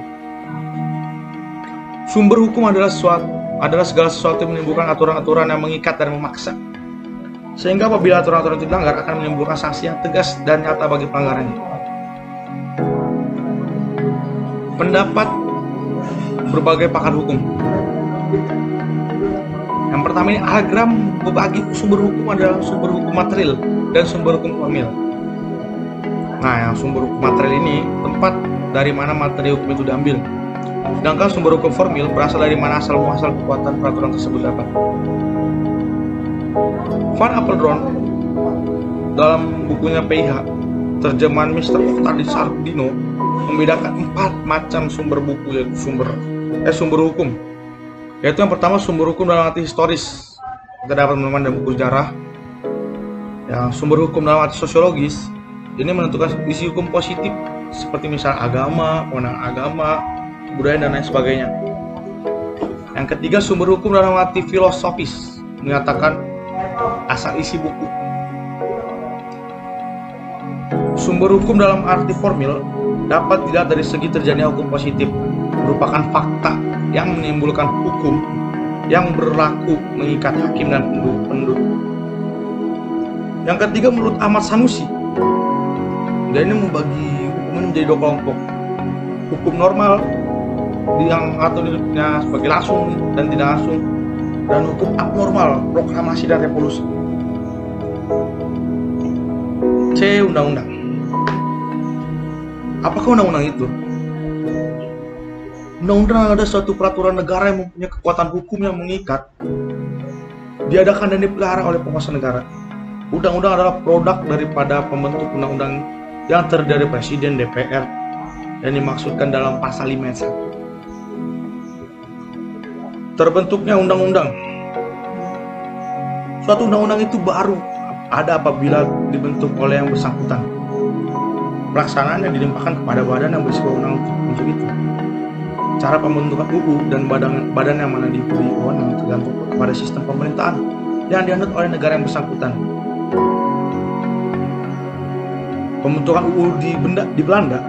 Sumber hukum adalah segala sesuatu yang menimbulkan aturan-aturan yang mengikat dan memaksa, sehingga apabila aturan-aturan itu dilanggar akan menimbulkan sanksi yang tegas dan nyata bagi pelanggarannya. Pendapat berbagai pakar hukum. Yang pertama ini Algram membagi sumber hukum adalah sumber hukum material dan sumber hukum formil. Nah, yang sumber hukum material ini tempat dari mana materi hukum itu diambil. Sedangkan sumber hukum formil berasal dari mana asal muasal kekuatan peraturan tersebut dapat. Van Apeldoorn dalam bukunya PIH terjemahan Mr. Oktar di Sardino membedakan 4 macam sumber buku, yaitu sumber hukum. Yaitu yang pertama sumber hukum dalam arti historis, kita dapat menemukan dalam buku sejarah. Yang sumber hukum dalam arti sosiologis, ini menentukan isi hukum positif seperti misal agama, kewenangan agama, budaya dan lain sebagainya. Yang ketiga sumber hukum dalam arti filosofis, menyatakan asal isi buku. Sumber hukum dalam arti formil dapat dilihat dari segi terjadinya hukum positif, merupakan fakta yang menimbulkan hukum yang berlaku mengikat hakim dan penduduk. Yang ketiga menurut Ahmad Sanusi, dia ini membagi hukum menjadi 2 kelompok. Hukum normal yang atau duduknya sebagai langsung dan tidak langsung, dan hukum abnormal, proklamasi dan revolusi. C. Undang-undang. Apakah undang-undang itu? Undang-undang adalah suatu peraturan negara yang mempunyai kekuatan hukum yang mengikat, diadakan dan dipelihara oleh penguasa negara. Undang-undang adalah produk daripada pembentuk undang-undang yang terdiri dari Presiden, DPR, dan dimaksudkan dalam pasal 5 ayat 1. Terbentuknya undang-undang. Suatu undang-undang itu baru ada apabila dibentuk oleh yang bersangkutan. Pelaksanaannya dilimpahkan kepada badan yang berwenang untuk itu. Cara pembentukan UU dan badan yang mana diberi wewenang tergantung kepada sistem pemerintahan yang dianut oleh negara yang bersangkutan. Pembentukan UU di Belanda.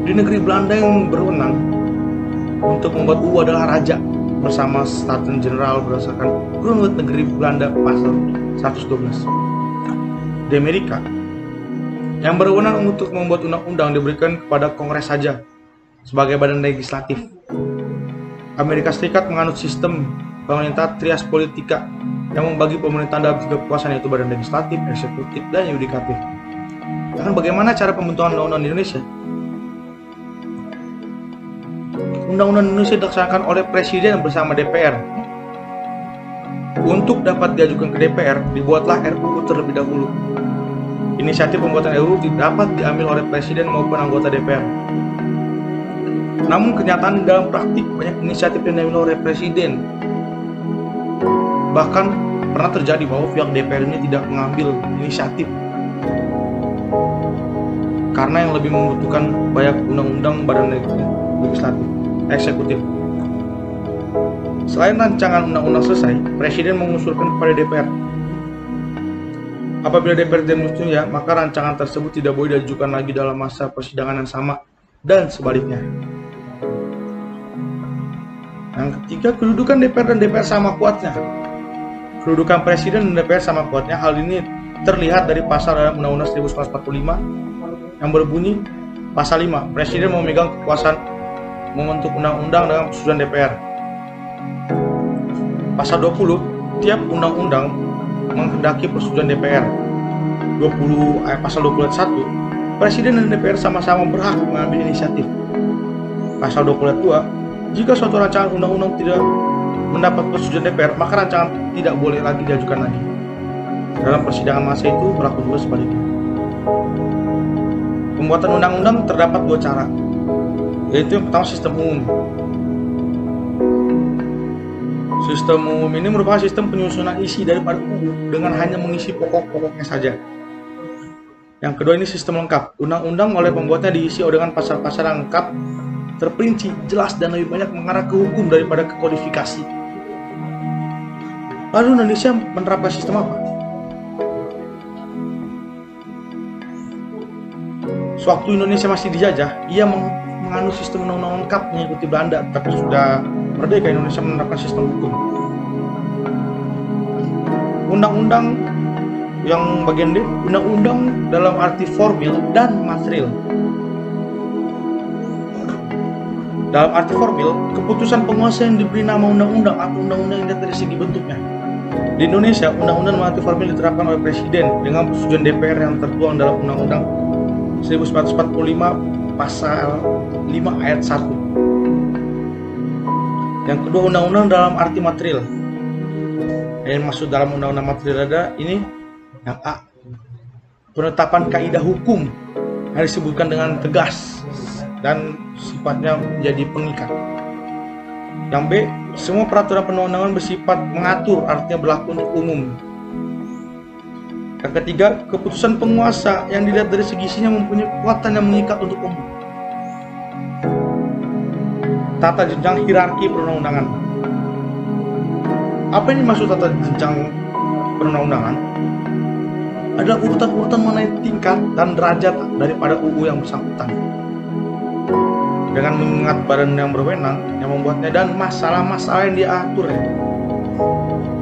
Di negeri Belanda yang berwenang untuk membuat UU adalah raja bersama Staten General berdasarkan Grondwet Negeri Belanda pasal 112. Di Amerika, yang berwenang untuk membuat undang-undang diberikan kepada Kongres saja sebagai badan legislatif. Amerika Serikat menganut sistem pemerintah trias politika yang membagi pemerintahan dalam 3 kekuasaan, yaitu badan legislatif, eksekutif, dan yudikatif. Dan bagaimana cara pembentukan undang-undang di Indonesia? Undang-undang Indonesia dilaksanakan oleh Presiden bersama DPR. Untuk dapat diajukan ke DPR, dibuatlah RUU terlebih dahulu. Inisiatif pembuatan RUU dapat diambil oleh Presiden maupun anggota DPR. Namun kenyataan dalam praktik banyak inisiatif yang diambil oleh Presiden. Bahkan pernah terjadi bahwa pihak DPR ini tidak mengambil inisiatif karena yang lebih membutuhkan banyak undang-undang badan legislatif, eksekutif. Selain rancangan undang-undang selesai, Presiden mengusulkan kepada DPR. Apabila DPR tidak menyetujui, maka rancangan tersebut tidak boleh diajukan lagi dalam masa persidangan yang sama dan sebaliknya. Yang ketiga, kedudukan DPR dan DPR sama kuatnya. Kedudukan presiden dan DPR sama kuatnya. Hal ini terlihat dari pasal dalam Undang-Undang 1945 yang berbunyi pasal 5, presiden memegang kekuasaan membentuk undang-undang dengan persetujuan DPR. Pasal 20, tiap undang-undang menghendaki persetujuan DPR. Pasal 20 ayat 1, presiden dan DPR sama-sama berhak mengambil inisiatif. Pasal 20 ayat 2, jika suatu rancangan undang-undang tidak mendapat persetujuan DPR, maka rancangan tidak boleh lagi diajukan lagi. Dalam persidangan masa itu berlaku juga sebaliknya. Pembuatan undang-undang terdapat dua cara, yaitu yang pertama sistem umum. Sistem umum ini merupakan sistem penyusunan isi daripada UU dengan hanya mengisi pokok-pokoknya saja. Yang kedua ini sistem lengkap. Undang-undang oleh pembuatnya diisi dengan pasal-pasal yang lengkap, terperinci, jelas, dan lebih banyak mengarah ke hukum daripada ke kodifikasi. Lalu Indonesia menerapkan sistem apa? Sewaktu Indonesia masih dijajah, ia menganut sistem undang-undang lengkap mengikuti Belanda, tapi sudah merdeka Indonesia menerapkan sistem hukum. Undang-undang yang bagian D, undang-undang dalam arti formil dan material. Dalam arti formil, keputusan penguasa yang diberi nama undang-undang atau undang-undang yang dari segi bentuknya. Di Indonesia, undang-undang dalam arti formil diterapkan oleh presiden dengan persetujuan DPR yang tertuang dalam Undang-Undang 1945 pasal 5 ayat 1. Yang kedua, undang-undang dalam arti material. Yang maksud dalam undang-undang material ada ini yang A, penetapan kaidah hukum yang disebutkan dengan tegas dan sifatnya menjadi pengikat. Yang B, semua peraturan perundang-undangan bersifat mengatur, artinya berlaku untuk umum. Yang ketiga, keputusan penguasa yang dilihat dari segi isinya mempunyai kekuatan yang mengikat untuk umum. Tata jenjang hierarki perundang-undangan. Apa yang dimaksud tata jenjang perundang-undangan? Adalah urutan-urutan mengenai tingkat dan derajat daripada UU yang bersangkutan, dengan mengingat badan yang berwenang yang membuatnya dan masalah-masalah yang diatur.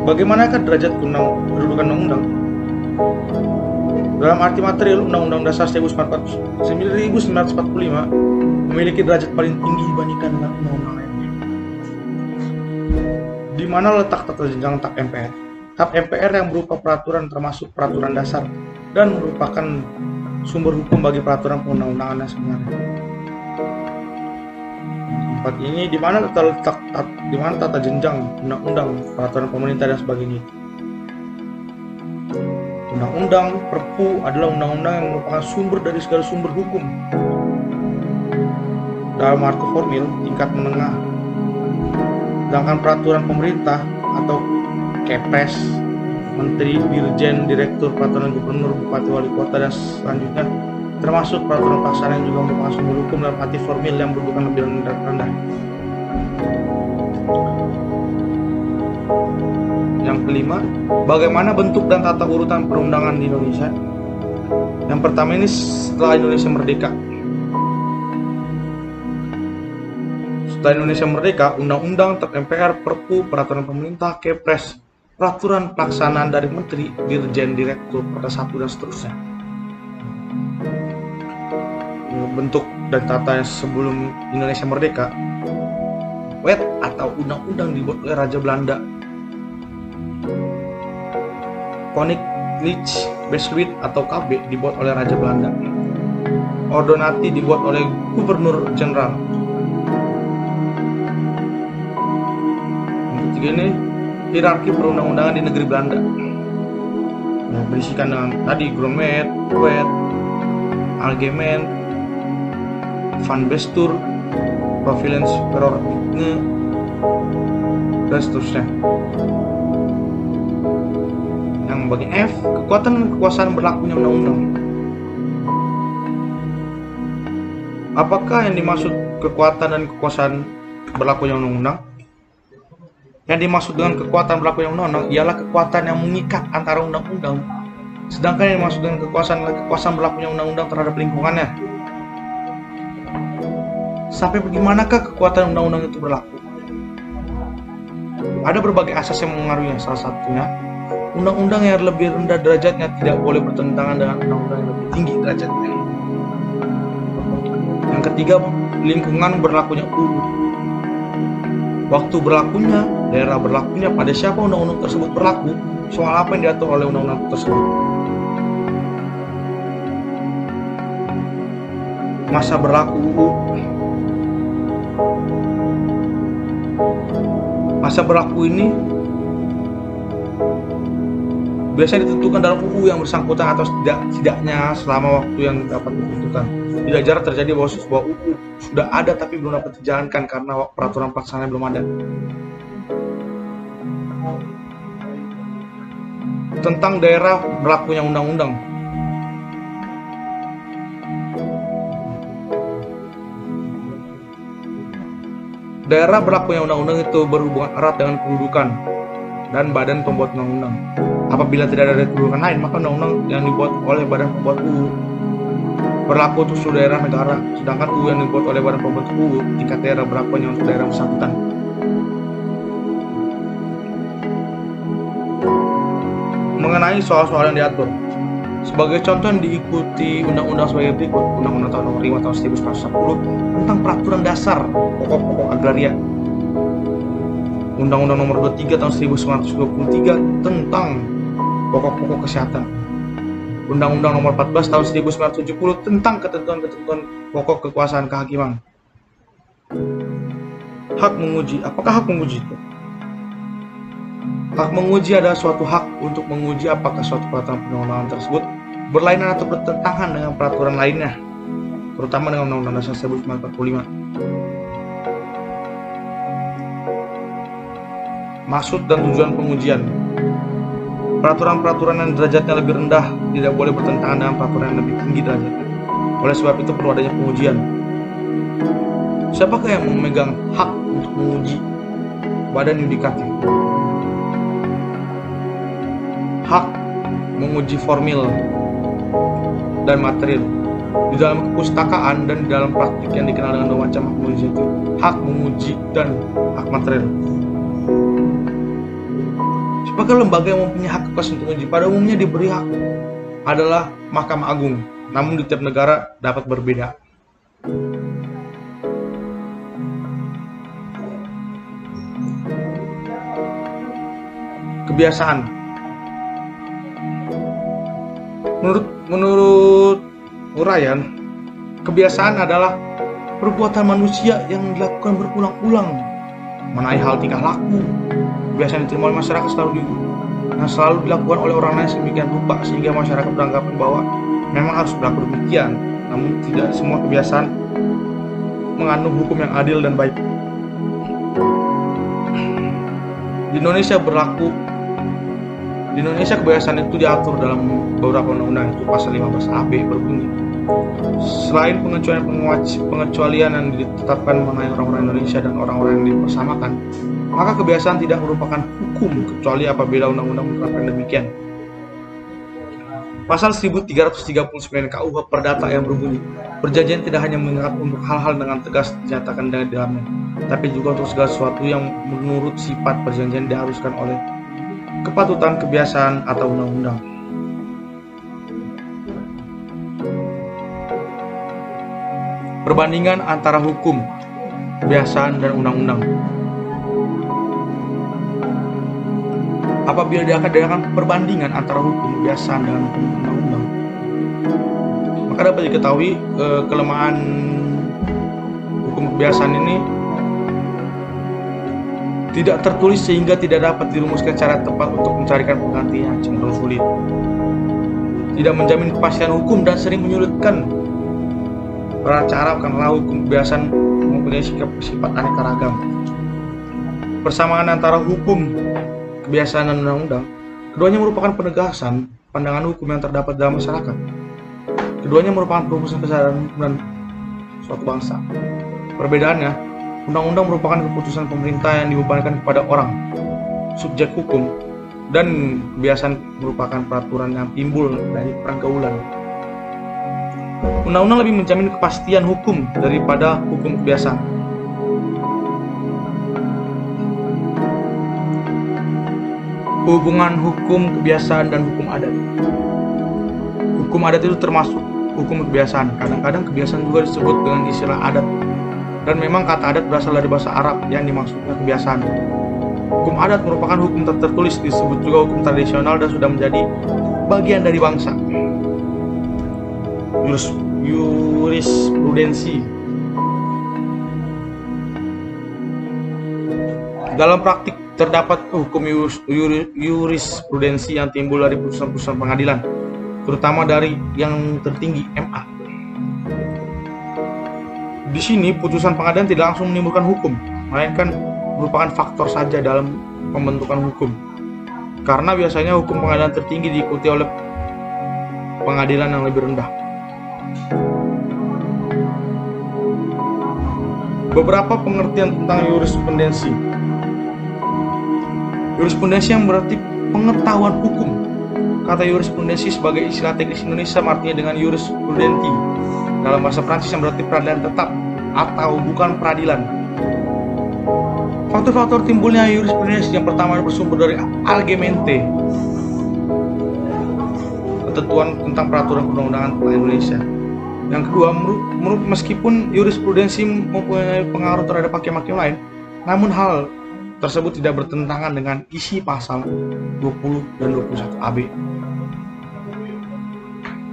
Bagaimanakah derajat kedudukan undang-undang? Dalam arti material, Undang-Undang Dasar 1945 memiliki derajat paling tinggi dibandingkan dengan undang-undang lainnya. Di mana letak tata jenjang TAP MPR? TAP MPR yang berupa peraturan termasuk peraturan dasar dan merupakan sumber hukum bagi peraturan perundang-undangan yang sebenarnya. Tempat ini di mana terletak tata jenjang undang-undang, peraturan pemerintah dan sebagainya. Undang-undang, Perpu adalah undang-undang yang merupakan sumber dari segala sumber hukum. Dalam arti formil, tingkat menengah. Sedangkan peraturan pemerintah atau Kepres, Menteri, Dirjen, Direktur, Peraturan Gubernur, Bupati, Wali Kota, dan selanjutnya termasuk peraturan pelaksanaan yang juga merupakan sumber hukum dalam arti formil yang berkedudukan lebih rendah. Yang kelima, bagaimana bentuk dan tata urutan perundangan di Indonesia? Yang pertama ini setelah Indonesia merdeka. Setelah Indonesia merdeka, undang-undang, TAP MPR, Perpu, peraturan pemerintah, Kepres, peraturan pelaksanaan dari Menteri, Dirjen, Direktur, pada satu dan seterusnya. Bentuk dan tata sebelum Indonesia merdeka, wet atau undang-undang dibuat oleh Raja Belanda. Koninklijke Besluit atau KB dibuat oleh Raja Belanda. Ordonansi dibuat oleh Gubernur Jenderal. Yang ketiga ini hierarki perundang-undangan di negeri Belanda. Berisikan dengan tadi Grondwet, Wet, Algemeen, Van Bestur, Provinsies Verordeningen, dan seterusnya. Yang bagi F, kekuatan dan kekuasaan berlakunya undang-undang. Apakah yang dimaksud kekuatan dan kekuasaan berlakunya undang-undang? Yang dimaksud dengan kekuatan berlakunya undang-undang ialah kekuatan yang mengikat antara undang-undang. Sedangkan yang dimaksud dengan kekuasaan adalah kekuasaan berlakunya undang-undang terhadap lingkungannya. Sampai bagaimanakah kekuatan undang-undang itu berlaku? Ada berbagai asas yang mengaruhinya. Salah satunya Undang-undang yang lebih rendah derajatnya tidak boleh bertentangan dengan undang-undang yang lebih tinggi derajatnya. Yang ketiga, lingkungan berlakunya UU. Waktu berlakunya, daerah berlakunya, pada siapa undang-undang tersebut berlaku, soal apa yang diatur oleh undang-undang tersebut. Masa berlaku UU. Masa berlaku ini biasanya ditentukan dalam UU yang bersangkutan atau tidaknya selama waktu yang dapat ditentukan. Tidak jarang terjadi bahwa sebuah UU sudah ada tapi belum dapat dijalankan karena peraturan pelaksanaan belum ada. Tentang daerah berlakunya undang-undang. Daerah berlakunya undang-undang itu berhubungan erat dengan kedudukan dan badan pembuat undang-undang. Apabila tidak ada kedudukan lain, maka undang-undang yang dibuat oleh badan pembuat UU berlaku untuk seluruh daerah negara, sedangkan UU yang dibuat oleh badan pembuat UU tingkat daerah berlakunya untuk daerah bersangkutan. Mengenai soal-soal yang diatur, sebagai contoh yang diikuti undang-undang sebagai berikut: Undang-Undang Tahun Nomor 5 Tahun 1910 tentang peraturan dasar pokok-pokok agraria, Undang-Undang Nomor 23 Tahun 1923 tentang pokok-pokok kesehatan, Undang-Undang Nomor 14 Tahun 1970 tentang ketentuan-ketentuan pokok kekuasaan kehakiman. Hak menguji. Apakah hak menguji itu? Hak menguji adalah suatu hak untuk menguji apakah suatu peraturan perundang-undangan tersebut berlainan atau bertentangan dengan peraturan lainnya, terutama dengan Undang-Undang Dasar 1945. Maksud dan tujuan pengujian. Peraturan-peraturan yang derajatnya lebih rendah tidak boleh bertentangan dengan peraturan yang lebih tinggi derajatnya. Oleh sebab itu perlu adanya pengujian. Siapakah yang memegang hak untuk menguji? Badan yudikatif. Hak menguji formil dan material. Di dalam kepustakaan dan di dalam praktik yang dikenal dengan dua macam hak menguji itu: hak menguji dan hak material. Siapakah lembaga yang mempunyai hak kekhusus untuk menguji? Pada umumnya diberi hak adalah Mahkamah Agung, namun di tiap negara dapat berbeda. Kebiasaan. Menurut uraian, kebiasaan adalah perbuatan manusia yang dilakukan berulang-ulang, mengenai hal tingkah laku. Kebiasaan diterima oleh masyarakat selalu dilakukan oleh orang lain sedemikian rupa sehingga masyarakat beranggapan bahwa memang harus berlaku demikian. Namun tidak semua kebiasaan mengandung hukum yang adil dan baik. Di Indonesia kebiasaan itu diatur dalam beberapa undang-undang. Itu pasal 15AB berbunyi, selain pengecualian yang ditetapkan mengenai orang-orang Indonesia dan orang-orang yang dipersamakan, maka kebiasaan tidak merupakan hukum kecuali apabila undang-undang menerapkan demikian. Pasal 1339 KUH Perdata yang berbunyi, perjanjian tidak hanya mengikat untuk hal-hal dengan tegas dinyatakan di dalamnya, tapi juga untuk segala sesuatu yang menurut sifat perjanjian diharuskan oleh kepatutan, kebiasaan, atau undang-undang. Perbandingan antara hukum, kebiasaan, dan undang-undang. Apabila diadakan perbandingan antara hukum, kebiasaan, dengan undang-undang, maka dapat diketahui kelemahan hukum kebiasaan ini tidak tertulis sehingga tidak dapat dirumuskan cara tepat untuk mencarikan penggantinya, cenderung sulit. Tidak menjamin kepastian hukum dan sering menyulitkan para cara karena hukum kebiasaan mempunyai sifat aneka ragam. Persamaan antara hukum, kebiasaan, dan undang-undang, keduanya merupakan penegasan pandangan hukum yang terdapat dalam masyarakat. Keduanya merupakan perumusan kesadaran dan suatu bangsa. Perbedaannya, undang-undang merupakan keputusan pemerintah yang dibebankan kepada orang, subjek hukum, dan kebiasaan merupakan peraturan yang timbul dari pergaulan. Undang-undang lebih menjamin kepastian hukum daripada hukum kebiasaan. Hubungan hukum kebiasaan dan hukum adat. Hukum adat itu termasuk hukum kebiasaan. Kadang-kadang kebiasaan juga disebut dengan istilah adat. Dan memang kata adat berasal dari bahasa Arab yang dimaksudnya kebiasaan. Hukum adat merupakan hukum tertulis, disebut juga hukum tradisional dan sudah menjadi bagian dari bangsa. Jurisprudensi. Dalam praktik terdapat hukum jurisprudensi yang timbul dari putusan-putusan pengadilan, terutama dari yang tertinggi MA. Di sini putusan pengadilan tidak langsung menimbulkan hukum, melainkan merupakan faktor saja dalam pembentukan hukum. Karena biasanya hukum pengadilan tertinggi diikuti oleh pengadilan yang lebih rendah. Beberapa pengertian tentang jurisprudensi. Jurisprudensi yang berarti pengetahuan hukum. Kata jurisprudensi sebagai istilah teknis Indonesia artinya dengan jurisprudenti. Dalam bahasa Prancis yang berarti peradilan tetap atau bukan peradilan. Faktor-faktor timbulnya jurisprudensi yang pertama bersumber dari Algemente, ketentuan tentang peraturan perundang-undangan Indonesia. Yang kedua, meskipun jurisprudensi mempunyai pengaruh terhadap hakim-hakim lain, namun hal tersebut tidak bertentangan dengan isi pasal 20 dan 21 AB.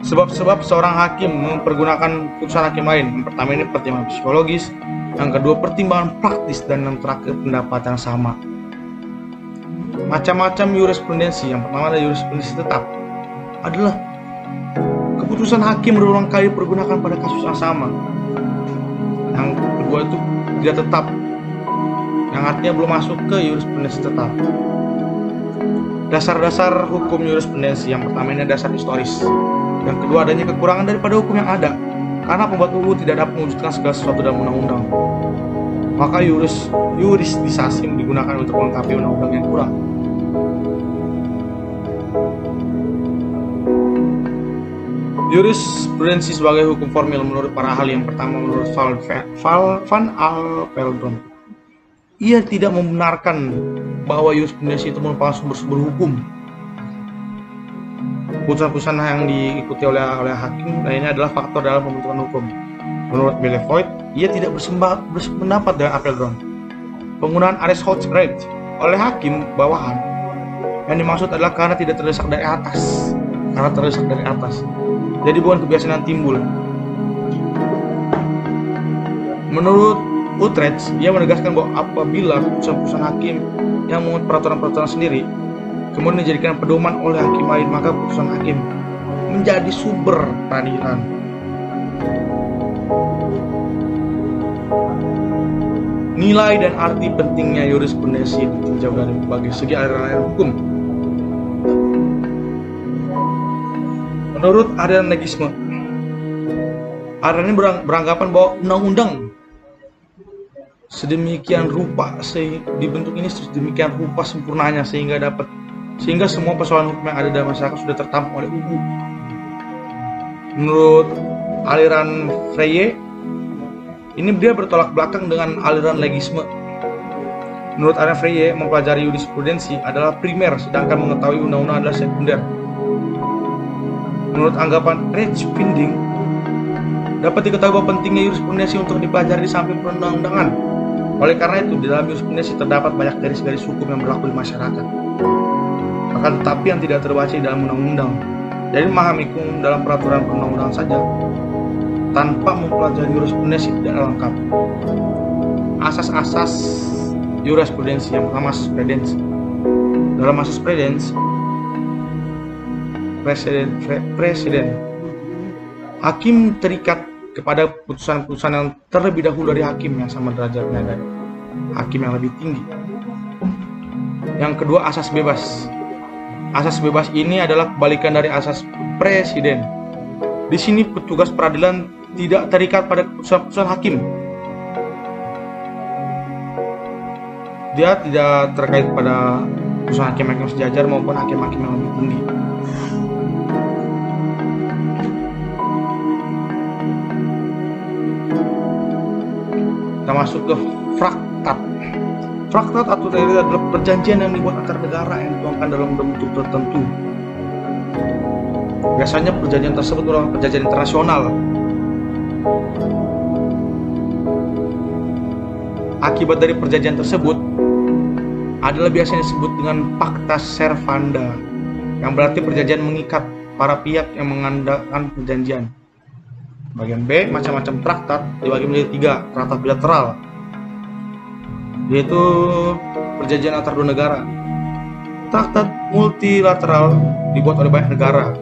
Sebab-sebab seorang hakim mempergunakan putusan hakim lain. Yang pertama ini pertimbangan psikologis, yang kedua pertimbangan praktis, dan yang terakhir pendapat yang sama. Macam-macam jurisprudensi. Yang pertama adalah jurisprudensi tetap, adalah keputusan hakim berulang kali dipergunakan pada kasus yang sama. Yang kedua itu tidak tetap, yang artinya belum masuk ke jurisprudensi tetap. Dasar-dasar hukum jurisprudensi. Yang pertama ini dasar historis. Yang kedua, adanya kekurangan daripada hukum yang ada, karena pembuat UU tidak dapat mewujudkan segala sesuatu dalam undang-undang. Maka jurisdisasi digunakan untuk melengkapi undang-undang yang kurang. Jurisprudensi sebagai hukum formil menurut para ahli. Yang pertama, menurut Van Alpeldon, ia tidak membenarkan bahwa jurisprudensi itu merupakan sumber-sumber hukum. Putusan-putusan yang diikuti oleh hakim lainnya adalah faktor dalam pembentukan hukum. Menurut Bellevoet, ia tidak berpendapat dengan Apeldoorn. Penggunaan Aresholt-Recht oleh hakim bawahan yang dimaksud adalah karena tidak terdesak dari atas. Jadi bukan kebiasaan yang timbul. Menurut Utrecht, ia menegaskan bahwa apabila putusan-putusan hakim yang membuat peraturan-peraturan sendiri kemudian dijadikan pedoman oleh hakim lain, maka putusan hakim menjadi sumber peradilan. Nilai dan arti pentingnya jurisprudensi ditinjau dari berbagai segi aliran hukum. Menurut aliran legisme, aliran ini beranggapan bahwa undang-undang sedemikian rupa dibentuk ini sedemikian rupa sempurnanya sehingga semua persoalan hukum yang ada dalam masyarakat sudah tertampung oleh UU. Menurut aliran Freye, ini dia bertolak belakang dengan aliran legisme. Menurut aliran Freye, mempelajari jurisprudensi adalah primer, sedangkan mengetahui undang-undang adalah sekunder. Menurut anggapan Rechtspfinding, dapat diketahui bahwa pentingnya jurisprudensi untuk dipelajari di samping perundang-undangan. Oleh karena itu, di dalam jurisprudensi terdapat banyak garis-garis hukum yang berlaku di masyarakat, akan tetapi yang tidak terbaca di dalam undang-undang. Jadi memahami hukum dalam peraturan perundang-undangan saja tanpa mempelajari jurisprudensi tidak lengkap. Asas-asas jurisprudensi. Yang pertama, asas prudence. Dalam asas prudence, presiden hakim terikat kepada putusan-putusan yang terlebih dahulu dari hakim yang sama derajatnya dari hakim yang lebih tinggi. Yang kedua, asas bebas. Asas bebas ini adalah kebalikan dari asas presiden. Di sini petugas peradilan tidak terikat pada keputusan hakim. Dia tidak terkait pada putusan hakim-hakim sejajar maupun hakim-hakim yang lebih tinggi. Kita masuk ke fraktat. Traktat atau teori adalah perjanjian yang dibuat antar negara yang dituangkan dalam bentuk tertentu. Biasanya perjanjian tersebut adalah perjanjian internasional. Akibat dari perjanjian tersebut adalah biasanya disebut dengan Pacta Servanda, yang berarti perjanjian mengikat para pihak yang mengandalkan perjanjian. Bagian B, macam-macam traktat dibagi menjadi 3 traktat bilateral, yaitu perjanjian antar 2 negara. Traktat multilateral dibuat oleh banyak negara,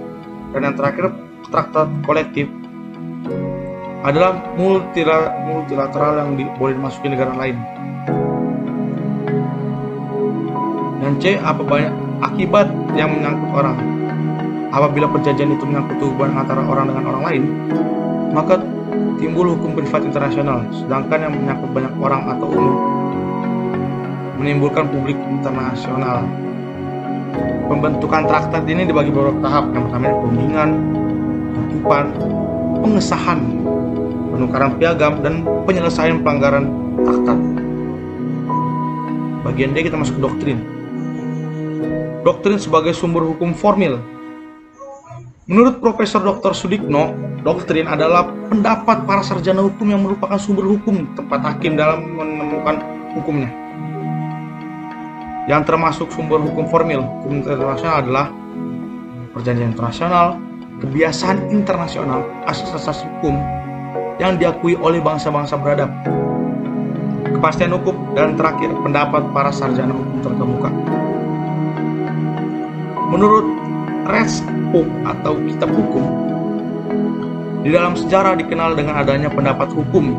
dan yang terakhir traktat kolektif adalah multilateral yang boleh dimasuki negara lain. Dan C, apa banyak akibat yang menyangkut orang. Apabila perjanjian itu menyangkut hubungan antara orang dengan orang lain, maka timbul hukum privat internasional, sedangkan yang menyangkut banyak orang atau umum menimbulkan publik internasional. Pembentukan traktat ini dibagi beberapa tahap. Yang pertama perundingan, penutupan, pengesahan, penukaran piagam, dan penyelesaian pelanggaran traktat. Bagian D, kita masuk ke doktrin. Doktrin sebagai sumber hukum formil. Menurut Profesor Dr. Sudikno, doktrin adalah pendapat para sarjana hukum yang merupakan sumber hukum tempat hakim dalam menemukan hukumnya. Yang termasuk sumber hukum formil hukum internasional adalah perjanjian internasional, kebiasaan internasional, asas-asas hukum yang diakui oleh bangsa-bangsa beradab, kepastian hukum, dan terakhir pendapat para sarjana hukum terkemuka. Menurut Respo atau kitab hukum, di dalam sejarah dikenal dengan adanya pendapat hukum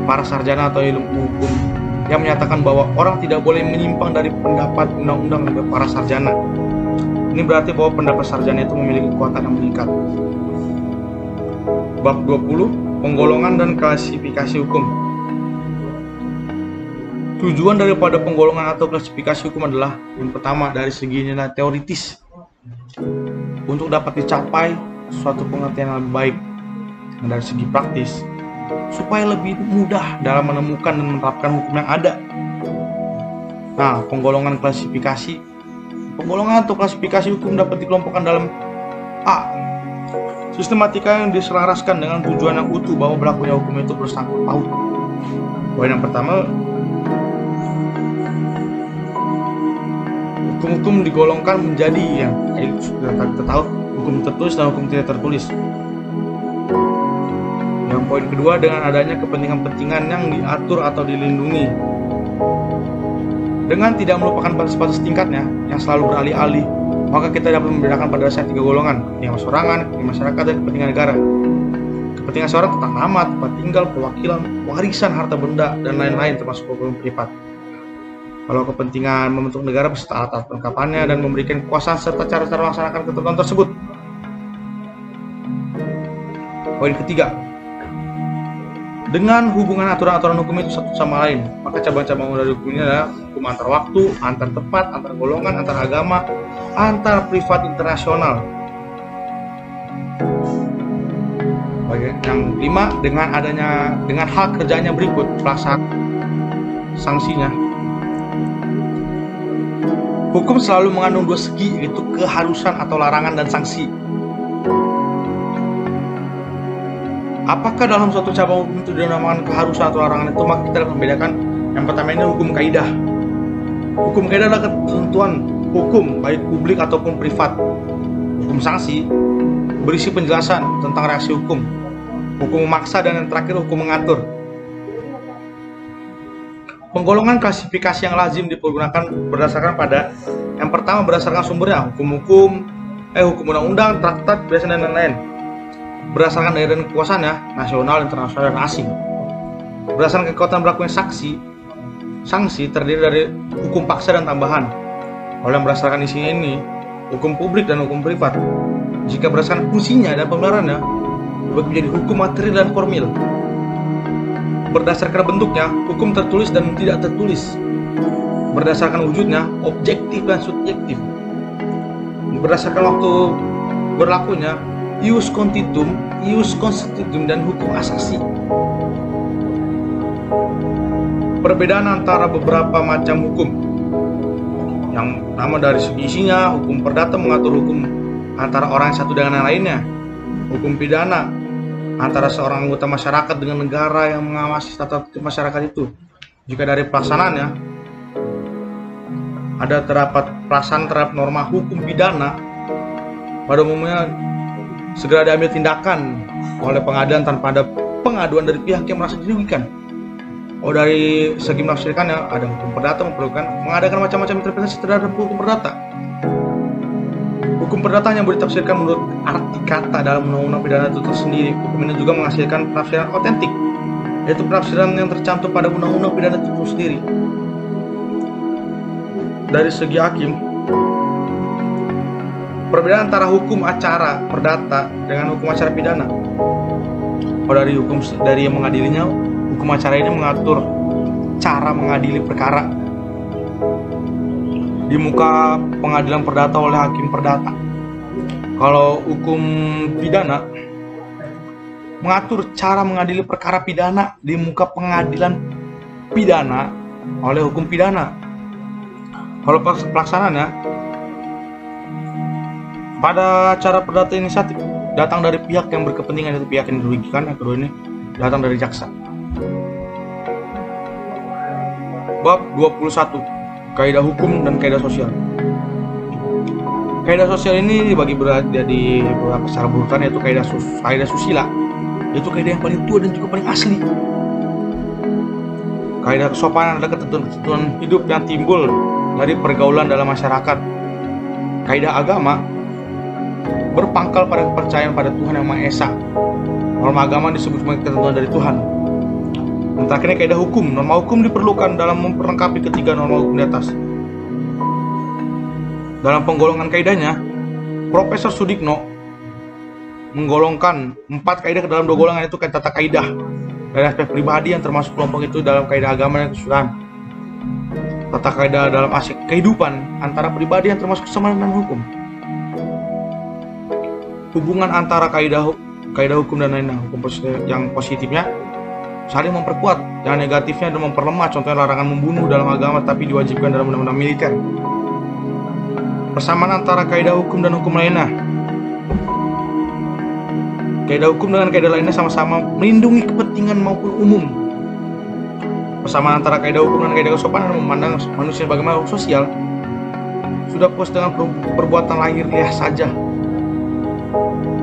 para sarjana atau ilmu hukum yang menyatakan bahwa orang tidak boleh menyimpang dari pendapat undang-undang dari para sarjana. Ini berarti bahwa pendapat sarjana itu memiliki kekuatan yang mengikat. Bab 20, penggolongan dan klasifikasi hukum. Tujuan daripada penggolongan atau klasifikasi hukum adalah yang pertama dari segi nilai teoritis, untuk dapat dicapai suatu pengertian yang lebih baik, dan dari segi praktis supaya lebih mudah dalam menemukan dan menerapkan hukum yang ada. Nah, penggolongan klasifikasi. Penggolongan atau klasifikasi hukum dapat dikelompokkan dalam A, sistematika yang diselaraskan dengan tujuan yang utuh bahwa berlakunya hukum itu bersangkut paut. Poin yang pertama, hukum-hukum digolongkan menjadi yang kita tahu hukum tertulis dan hukum tidak tertulis. Yang poin kedua, dengan adanya kepentingan-kepentingan yang diatur atau dilindungi dengan tidak melupakan batas-batas tingkatnya yang selalu beralih-alih, maka kita dapat membedakan pada dasarnya 3 golongan: kepentingan perorangan, kepentingan masyarakat, dan kepentingan negara. Kepentingan seorang tentang nama, tempat tinggal, perwakilan, warisan, harta benda, dan lain-lain termasuk hukum privat. Kalau kepentingan membentuk negara beserta alat-alat perlengkapannya dan memberikan kekuasaan serta cara-cara melaksanakan ketentuan tersebut. Poin ketiga, dengan hubungan aturan-aturan hukum itu satu sama lain, maka cabang-cabang dari hukum ini adalah hukum antar waktu, antar tempat, antar golongan, antar agama, antar privat internasional. Bagian yang kelima, dengan hal kerjanya berikut pelaksanaan sanksinya. Hukum selalu mengandung 2 segi, yaitu keharusan atau larangan dan sanksi. Apakah dalam suatu cabang hukum itu dinamakan keharusan atau larangan itu, maka kita dapat membedakan. Yang pertama ini hukum kaidah. Hukum kaidah adalah ketentuan hukum baik publik ataupun privat. Hukum sanksi berisi penjelasan tentang reaksi hukum. Hukum memaksa, dan yang terakhir hukum mengatur. Penggolongan klasifikasi yang lazim dipergunakan berdasarkan pada yang pertama berdasarkan sumbernya, hukum undang-undang, traktat, kebiasaan, dan lain-lain. Berdasarkan daya dan kekuasaannya, nasional, internasional, dan asing. Berdasarkan kekuatan berlakunya sanksi terdiri dari hukum paksa dan tambahan. Kalau yang berdasarkan isinya ini, hukum publik dan hukum privat. Jika berdasarkan fungsinya dan pembenarannya, dibagi menjadi hukum material dan formil. Berdasarkan bentuknya, hukum tertulis dan tidak tertulis. Berdasarkan wujudnya, objektif dan subjektif. Berdasarkan waktu berlakunya, ius constitutum, ius constitutum, dan hukum asasi. Perbedaan antara beberapa macam hukum. Yang pertama dari segi isinya, hukum perdata mengatur hukum antara orang satu dengan yang lainnya. Hukum pidana antara seorang anggota masyarakat dengan negara yang mengawasi tata tertib masyarakat itu. Jika dari pelaksanaannya ada terdapat pelaksanaan terhadap norma hukum pidana, pada umumnya segera diambil tindakan oleh pengadilan tanpa ada pengaduan dari pihak yang merasa dirugikan. Dari segi menafsirkannya, ada hukum perdata memerlukan mengadakan macam-macam interpretasi terhadap hukum perdata. Hukum perdata yang boleh ditafsirkan menurut arti kata dalam undang-undang pidana itu tersendiri. Hukum ini juga menghasilkan penafsiran otentik, yaitu penafsiran yang tercantum pada undang-undang pidana itu sendiri. Dari segi hakim, perbedaan antara hukum acara perdata dengan hukum acara pidana. Dari yang mengadilinya, hukum acara ini mengatur cara mengadili perkara di muka pengadilan perdata oleh hakim perdata. Kalau hukum pidana mengatur cara mengadili perkara pidana di muka pengadilan pidana oleh hukum pidana. Kalau pelaksanaannya, pada cara perdata inisiatif datang dari pihak yang berkepentingan, yaitu pihak yang dirugikan. Yang kedua ini datang dari jaksa. Bab 21, kaidah hukum dan kaidah sosial. Kaidah sosial ini dibagi jadi beberapa secara berurutan, yaitu kaidah susila, yaitu kaidah yang paling tua dan juga paling asli. Kaidah kesopanan adalah ketentuan-ketentuan hidup yang timbul dari pergaulan dalam masyarakat. Kaidah agama berpangkal pada kepercayaan pada Tuhan Yang Maha Esa. Norma agama disebut sebagai ketentuan dari Tuhan. Dan terakhirnya kaidah hukum. Norma hukum diperlukan dalam memperlengkapi ketiga norma hukum di atas. Dalam penggolongan kaidahnya, Profesor Sudikno menggolongkan 4 kaidah ke dalam 2 golongan, yaitu tata kaidah dari aspek pribadi yang termasuk kelompok itu dalam kaidah agama dan kesusilaan. Tata kaidah dalam aspek kehidupan antara pribadi yang termasuk kesamaan dan hukum. Hubungan antara kaidah hukum dan lainnya. Hukum yang positifnya saling memperkuat, yang negatifnya dan memperlemah. Contohnya larangan membunuh dalam agama tapi diwajibkan dalam undang-undang militer. Persamaan antara kaidah hukum dan hukum lainnya. Kaidah hukum dengan kaidah lainnya sama-sama melindungi kepentingan maupun umum. Persamaan antara kaidah hukum dan kaidah kesopanan memandang manusia sebagai makhluk sosial. Sudah puas dengan perbuatan lahiriah saja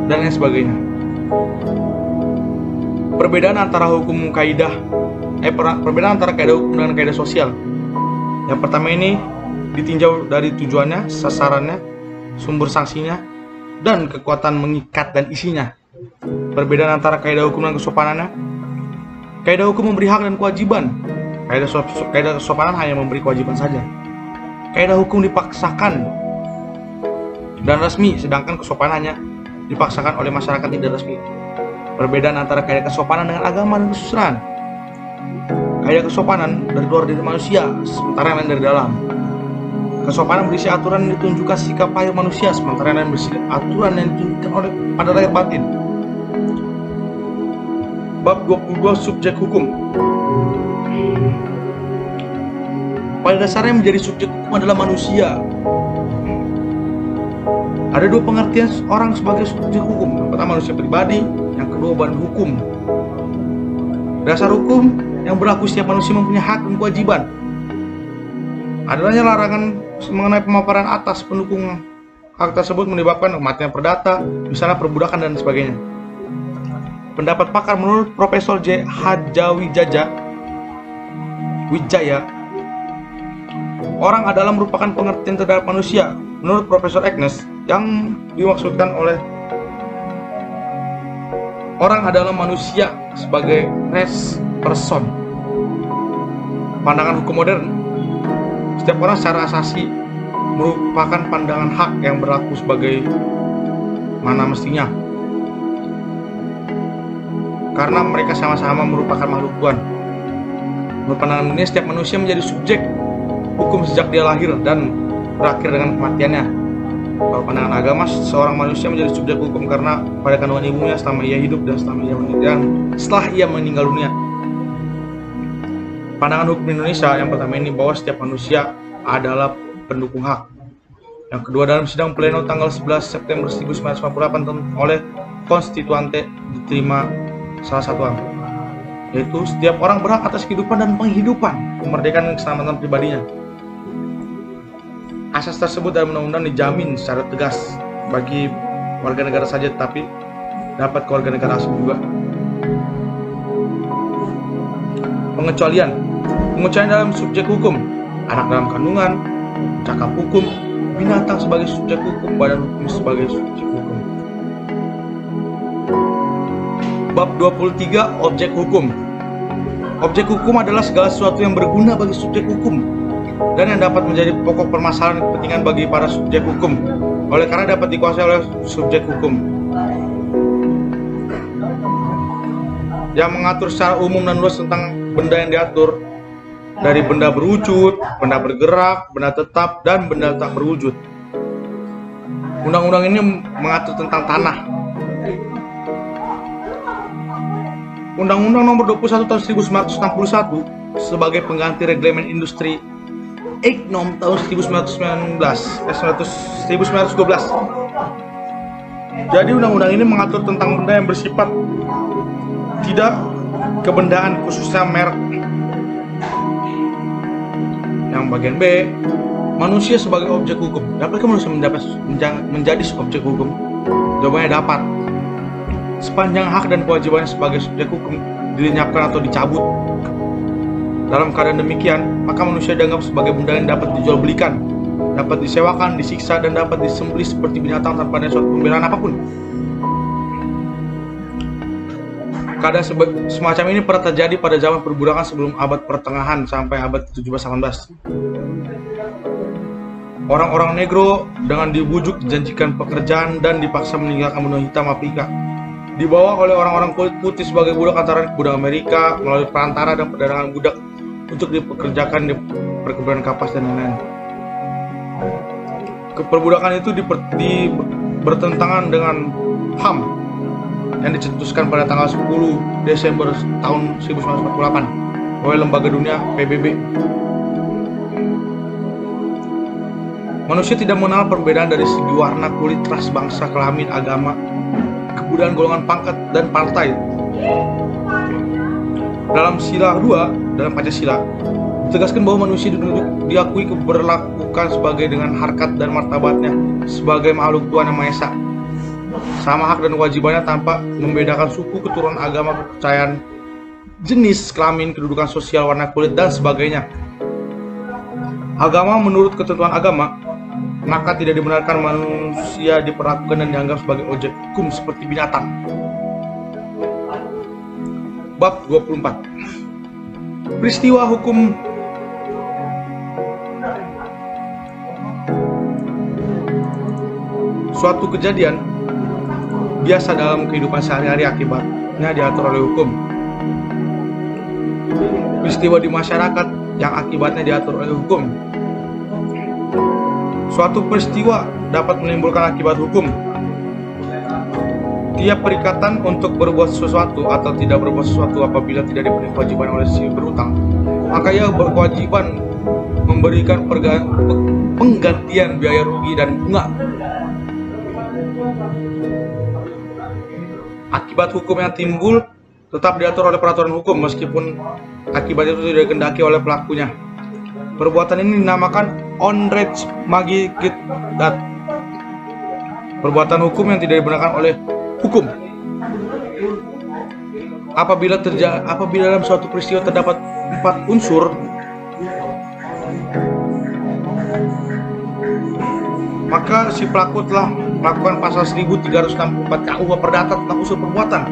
dan lain sebagainya. Perbedaan antara hukum kaidah perbedaan antara kaidah hukum dengan kaidah sosial. Yang pertama ini ditinjau dari tujuannya, sasarannya, sumber sanksinya, dan kekuatan mengikat dan isinya. Perbedaan antara kaidah hukum dan kesopanannya. Kaidah hukum memberi hak dan kewajiban. Kaidah kesopanan hanya memberi kewajiban saja. Kaidah hukum dipaksakan dan resmi, sedangkan kesopanan hanya dipaksakan oleh masyarakat tidak resmi. Perbedaan antara kaidah kesopanan dengan agama dan kesusilaan. Kaidah kesopanan dari luar diri manusia, sementara yang lain dari dalam. Kesopanan berisi aturan yang ditunjukkan sikap lahir manusia, sementara yang lain berisi aturan yang ditunjukkan oleh pada lahir batin. Bab 22, subjek hukum. Pada dasarnya menjadi subjek hukum adalah manusia. Ada 2 pengertian orang sebagai subjek hukum. Yang pertama manusia pribadi, yang kedua badan hukum. Dasar hukum yang berlaku setiap manusia mempunyai hak dan kewajiban. Adanya larangan mengenai pemaparan atas pendukung hak tersebut menyebabkan kematian perdata, misalnya perbudakan dan sebagainya. Pendapat pakar menurut Profesor J. Hadjawijaya, orang adalah merupakan pengertian terhadap manusia. Menurut Profesor Agnes, yang dimaksudkan oleh orang adalah manusia sebagai res person. Pandangan hukum modern, setiap orang secara asasi merupakan pandangan hak yang berlaku sebagai mana mestinya, karena mereka sama-sama merupakan makhluk Tuhan. Menurut pandangan ini, setiap manusia menjadi subjek hukum sejak dia lahir dan berakhir dengan kematiannya. Kalau pandangan agama, seorang manusia menjadi subjek hukum karena pada kandungan ibunya selama ia hidup dan setelah ia meninggal dunia. Pandangan hukum Indonesia yang pertama ini bahwa setiap manusia adalah pendukung hak. Yang kedua, dalam sidang pleno tanggal 11 September 1948 oleh Konstituante diterima salah satu hal, yaitu setiap orang berhak atas kehidupan dan penghidupan, kemerdekaan dan keselamatan pribadinya. Asas tersebut dalam undang-undang dijamin secara tegas bagi warga negara saja, tetapi dapat ke warga negara asing juga. Pengecualian dalam subjek hukum, anak dalam kandungan, cakap hukum, binatang sebagai subjek hukum, badan hukum sebagai subjek hukum. Bab 23. Objek hukum. Objek hukum adalah segala sesuatu yang berguna bagi subjek hukum dan yang dapat menjadi pokok permasalahan kepentingan bagi para subjek hukum, oleh karena dapat dikuasai oleh subjek hukum. Yang mengatur secara umum dan luas tentang benda yang diatur, dari benda berwujud, benda bergerak, benda tetap, dan benda tak berwujud. Undang-undang ini mengatur tentang tanah. Undang-Undang Nomor 21 Tahun 1961 sebagai pengganti Reglemen Industri Nom tahun 1912. Jadi undang-undang ini mengatur tentang benda yang bersifat tidak kebendaan, khususnya merek. Yang bagian B, manusia sebagai objek hukum. Dapatkah manusia menjadi objek hukum? Jawabannya dapat. Sepanjang hak dan kewajibannya sebagai subjek hukum dilenyapkan atau dicabut. Dalam keadaan demikian, maka manusia dianggap sebagai benda yang dapat dijual belikan, dapat disewakan, disiksa, dan dapat disembelih seperti binatang tanpa ada suatu pembelaan apapun. Keadaan semacam ini pernah terjadi pada zaman perbudakan sebelum abad pertengahan sampai abad 17-18. Orang-orang negro dengan dibujuk dijanjikan pekerjaan dan dipaksa meninggalkan benua hitam Afrika, dibawa oleh orang-orang kulit putih sebagai budak antara budak Amerika melalui perantara dan perdagangan budak untuk dipekerjakan di perkebunan kapas dan lain-lain. Keperbudakan itu bertentangan dengan HAM yang dicetuskan pada tanggal 10 Desember tahun 1948 oleh Lembaga Dunia PBB. Manusia tidak mengenal perbedaan dari segi warna, kulit, ras, bangsa, kelamin, agama, kebudayaan, golongan, pangkat, dan partai. Dalam sila 2, dalam Pancasila, ditegaskan bahwa manusia diakui keberlakukan sebagai dengan harkat dan martabatnya sebagai makhluk Tuhan Yang Maha Esa, sama hak dan kewajibannya tanpa membedakan suku, keturunan, agama, kepercayaan, jenis kelamin, kedudukan sosial, warna kulit, dan sebagainya. Agama menurut ketentuan agama, maka tidak dibenarkan manusia diperlakukan dan dianggap sebagai objek hukum seperti binatang. Bab 24. Peristiwa hukum. Suatu kejadian biasa dalam kehidupan sehari-hari akibatnya diatur oleh hukum. Peristiwa di masyarakat yang akibatnya diatur oleh hukum. Suatu peristiwa dapat menimbulkan akibat hukum. Tiap perikatan untuk berbuat sesuatu atau tidak berbuat sesuatu apabila tidak dipenuhi kewajiban oleh si berutang, maka ia berkewajiban memberikan penggantian biaya rugi dan bunga. Akibat hukum yang timbul tetap diatur oleh peraturan hukum meskipun akibat itu tidak dikehendaki oleh pelakunya. Perbuatan ini dinamakan onrecht magidat. Perbuatan hukum yang tidak dibenarkan oleh hukum. Apabila dalam suatu peristiwa terdapat 4 unsur, maka si pelaku telah melakukan pasal 1364 KUH Perdata tentang unsur perbuatan.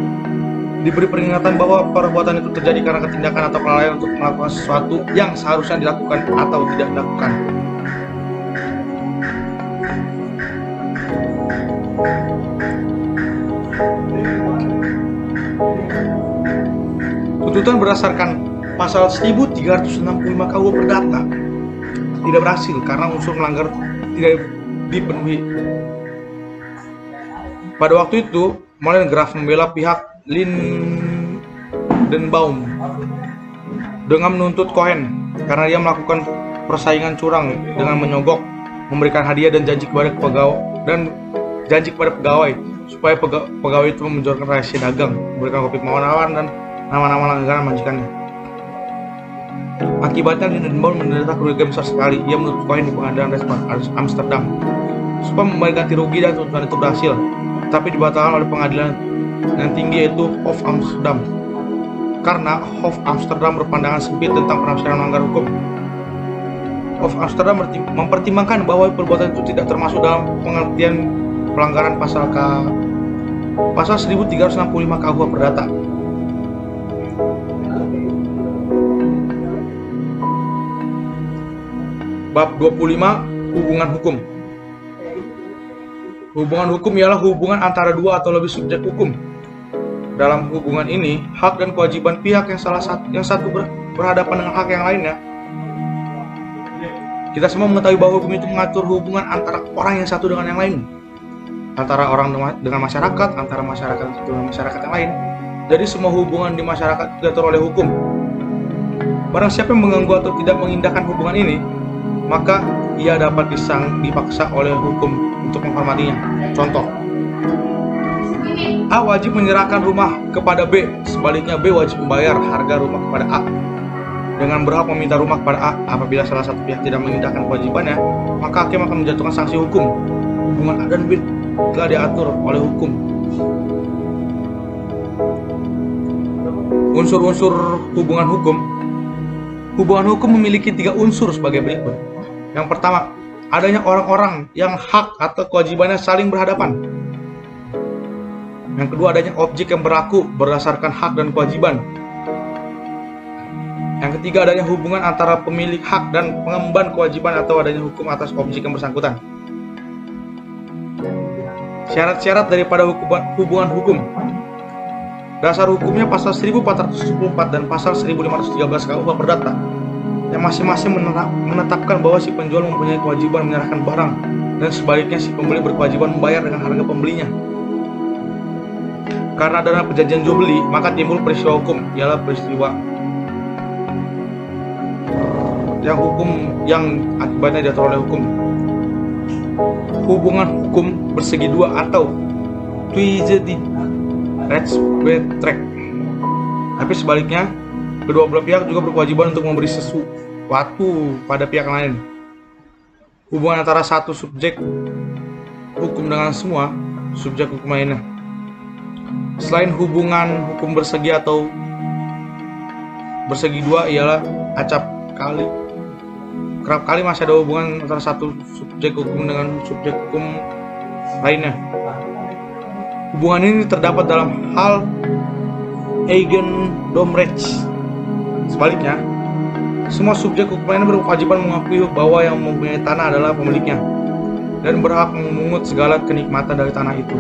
Diberi peringatan bahwa perbuatan itu terjadi karena ketindakan atau kelalaian untuk melakukan sesuatu yang seharusnya dilakukan atau tidak dilakukan. Tuntutan berdasarkan pasal 1365 KUH Perdata tidak berhasil karena unsur melanggar tidak dipenuhi. Pada waktu itu, Molen Graf membela pihak Lindenbaum dengan menuntut Cohen karena dia melakukan persaingan curang dengan menyogok, memberikan hadiah dan janji kepada pegawai supaya pegawai itu menjualkan rahasia dagang, memberikan kopi mawar dan nama-nama langganan majikannya. Akibatnya Lindenbaum menderita kerugian besar sekali. Ia menuntut Cohen di pengadilan Amsterdam supaya membayar ganti rugi, dan tuntutan itu berhasil, tapi dibatalkan oleh pengadilan yang tinggi, yaitu Hof Amsterdam, karena Hof Amsterdam berpandangan sempit tentang penafsiran melanggar hukum. Hof Amsterdam mempertimbangkan bahwa perbuatan itu tidak termasuk dalam pengertian pelanggaran pasal 1365 KUH Perdata. Bab 25. Hubungan hukum. Hubungan hukum ialah hubungan antara dua atau lebih subjek hukum. Dalam hubungan ini, hak dan kewajiban pihak yang satu berhadapan dengan hak yang lainnya. Kita semua mengetahui bahwa hukum itu mengatur hubungan antara orang yang satu dengan yang lain, antara orang dengan masyarakat, antara masyarakat dengan masyarakat yang lain. Jadi semua hubungan di masyarakat diatur oleh hukum. Barang siapa yang mengganggu atau tidak mengindahkan hubungan ini, maka ia dapat dipaksa oleh hukum untuk menghormatinya. Contoh, A wajib menyerahkan rumah kepada B, sebaliknya B wajib membayar harga rumah kepada A. Dengan berhak meminta rumah kepada A, apabila salah satu pihak tidak mengindahkan kewajibannya, maka hakim akan menjatuhkan sanksi hukum. Hubungan A dan B telah diatur oleh hukum. Unsur-unsur hubungan hukum. Hubungan hukum memiliki 3 unsur sebagai berikut. Yang pertama, adanya orang-orang yang hak atau kewajibannya saling berhadapan. Yang kedua, adanya objek yang berlaku berdasarkan hak dan kewajiban. Yang ketiga, adanya hubungan antara pemilik hak dan pengemban kewajiban atau adanya hukum atas objek yang bersangkutan. Syarat-syarat daripada hubungan hukum. Dasar hukumnya pasal 1474 dan pasal 1513 KUH Perdata, yang masing-masing menetapkan bahwa si penjual mempunyai kewajiban menyerahkan barang dan sebaliknya si pembeli berkewajiban membayar dengan harga pembelinya. Karena dalam perjanjian jual beli, maka timbul peristiwa hukum, ialah peristiwa yang akibatnya diatur oleh hukum. Hubungan hukum bersegi dua atau tweezeted rechtsbetrekking. Tapi sebaliknya, kedua belah pihak juga berkewajiban untuk memberi sesuatu pada pihak lain. Hubungan antara satu subjek hukum dengan semua subjek hukum lainnya. Selain hubungan hukum bersegi atau bersegi dua ialah kerap kali masih ada hubungan antara satu subjek hukum dengan subjek hukum lainnya. Hubungan ini terdapat dalam hal Eigendomsrecht. Sebaliknya, semua subjek hukum lainnya berkewajiban mengakui bahwa yang mempunyai tanah adalah pemiliknya dan berhak memungut segala kenikmatan dari tanah itu.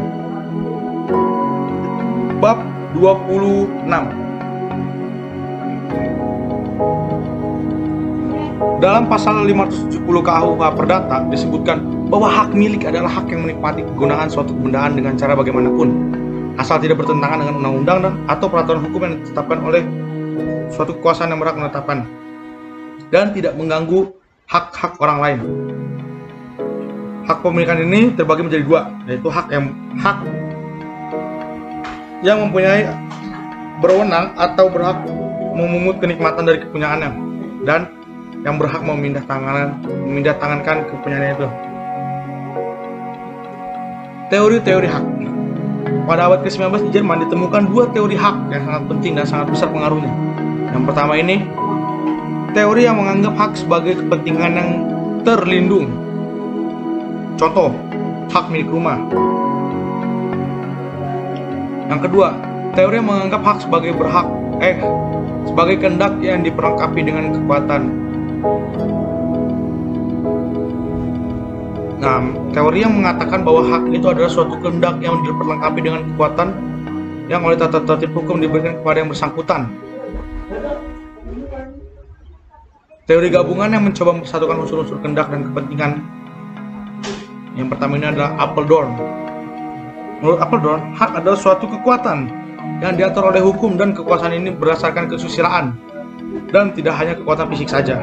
Bab 26. Dalam pasal 570 KUH Perdata disebutkan bahwa hak milik adalah hak yang menikmati kegunaan suatu kebendaan dengan cara bagaimanapun, asal tidak bertentangan dengan undang-undang atau peraturan hukum yang ditetapkan oleh suatu kekuasaan yang berhak menetapkan, dan tidak mengganggu hak-hak orang lain. Hak pemilikan ini terbagi menjadi dua, yaitu hak yang mempunyai berwenang atau berhak memungut kenikmatan dari kepunyaannya, dan yang berhak memindah tangankan kepunyaannya itu. Teori-teori hak. Pada abad ke-19 di Jerman ditemukan 2 teori hak yang sangat penting dan sangat besar pengaruhnya. Yang pertama ini, teori yang menganggap hak sebagai kepentingan yang terlindung. Contoh, hak milik rumah. Yang kedua, teori yang menganggap hak sebagai sebagai kehendak yang diperlengkapi dengan kekuatan. Nah, teori yang mengatakan bahwa hak itu adalah suatu kehendak yang diperlengkapi dengan kekuatan yang oleh tata tertib hukum diberikan kepada yang bersangkutan. Teori gabungan yang mencoba mempersatukan unsur-unsur kehendak dan kepentingan. Yang pertama ini adalah Apeldoorn. Menurut Apeldoorn, hak adalah suatu kekuatan yang diatur oleh hukum dan kekuasaan ini berdasarkan kesusilaan dan tidak hanya kekuatan fisik saja.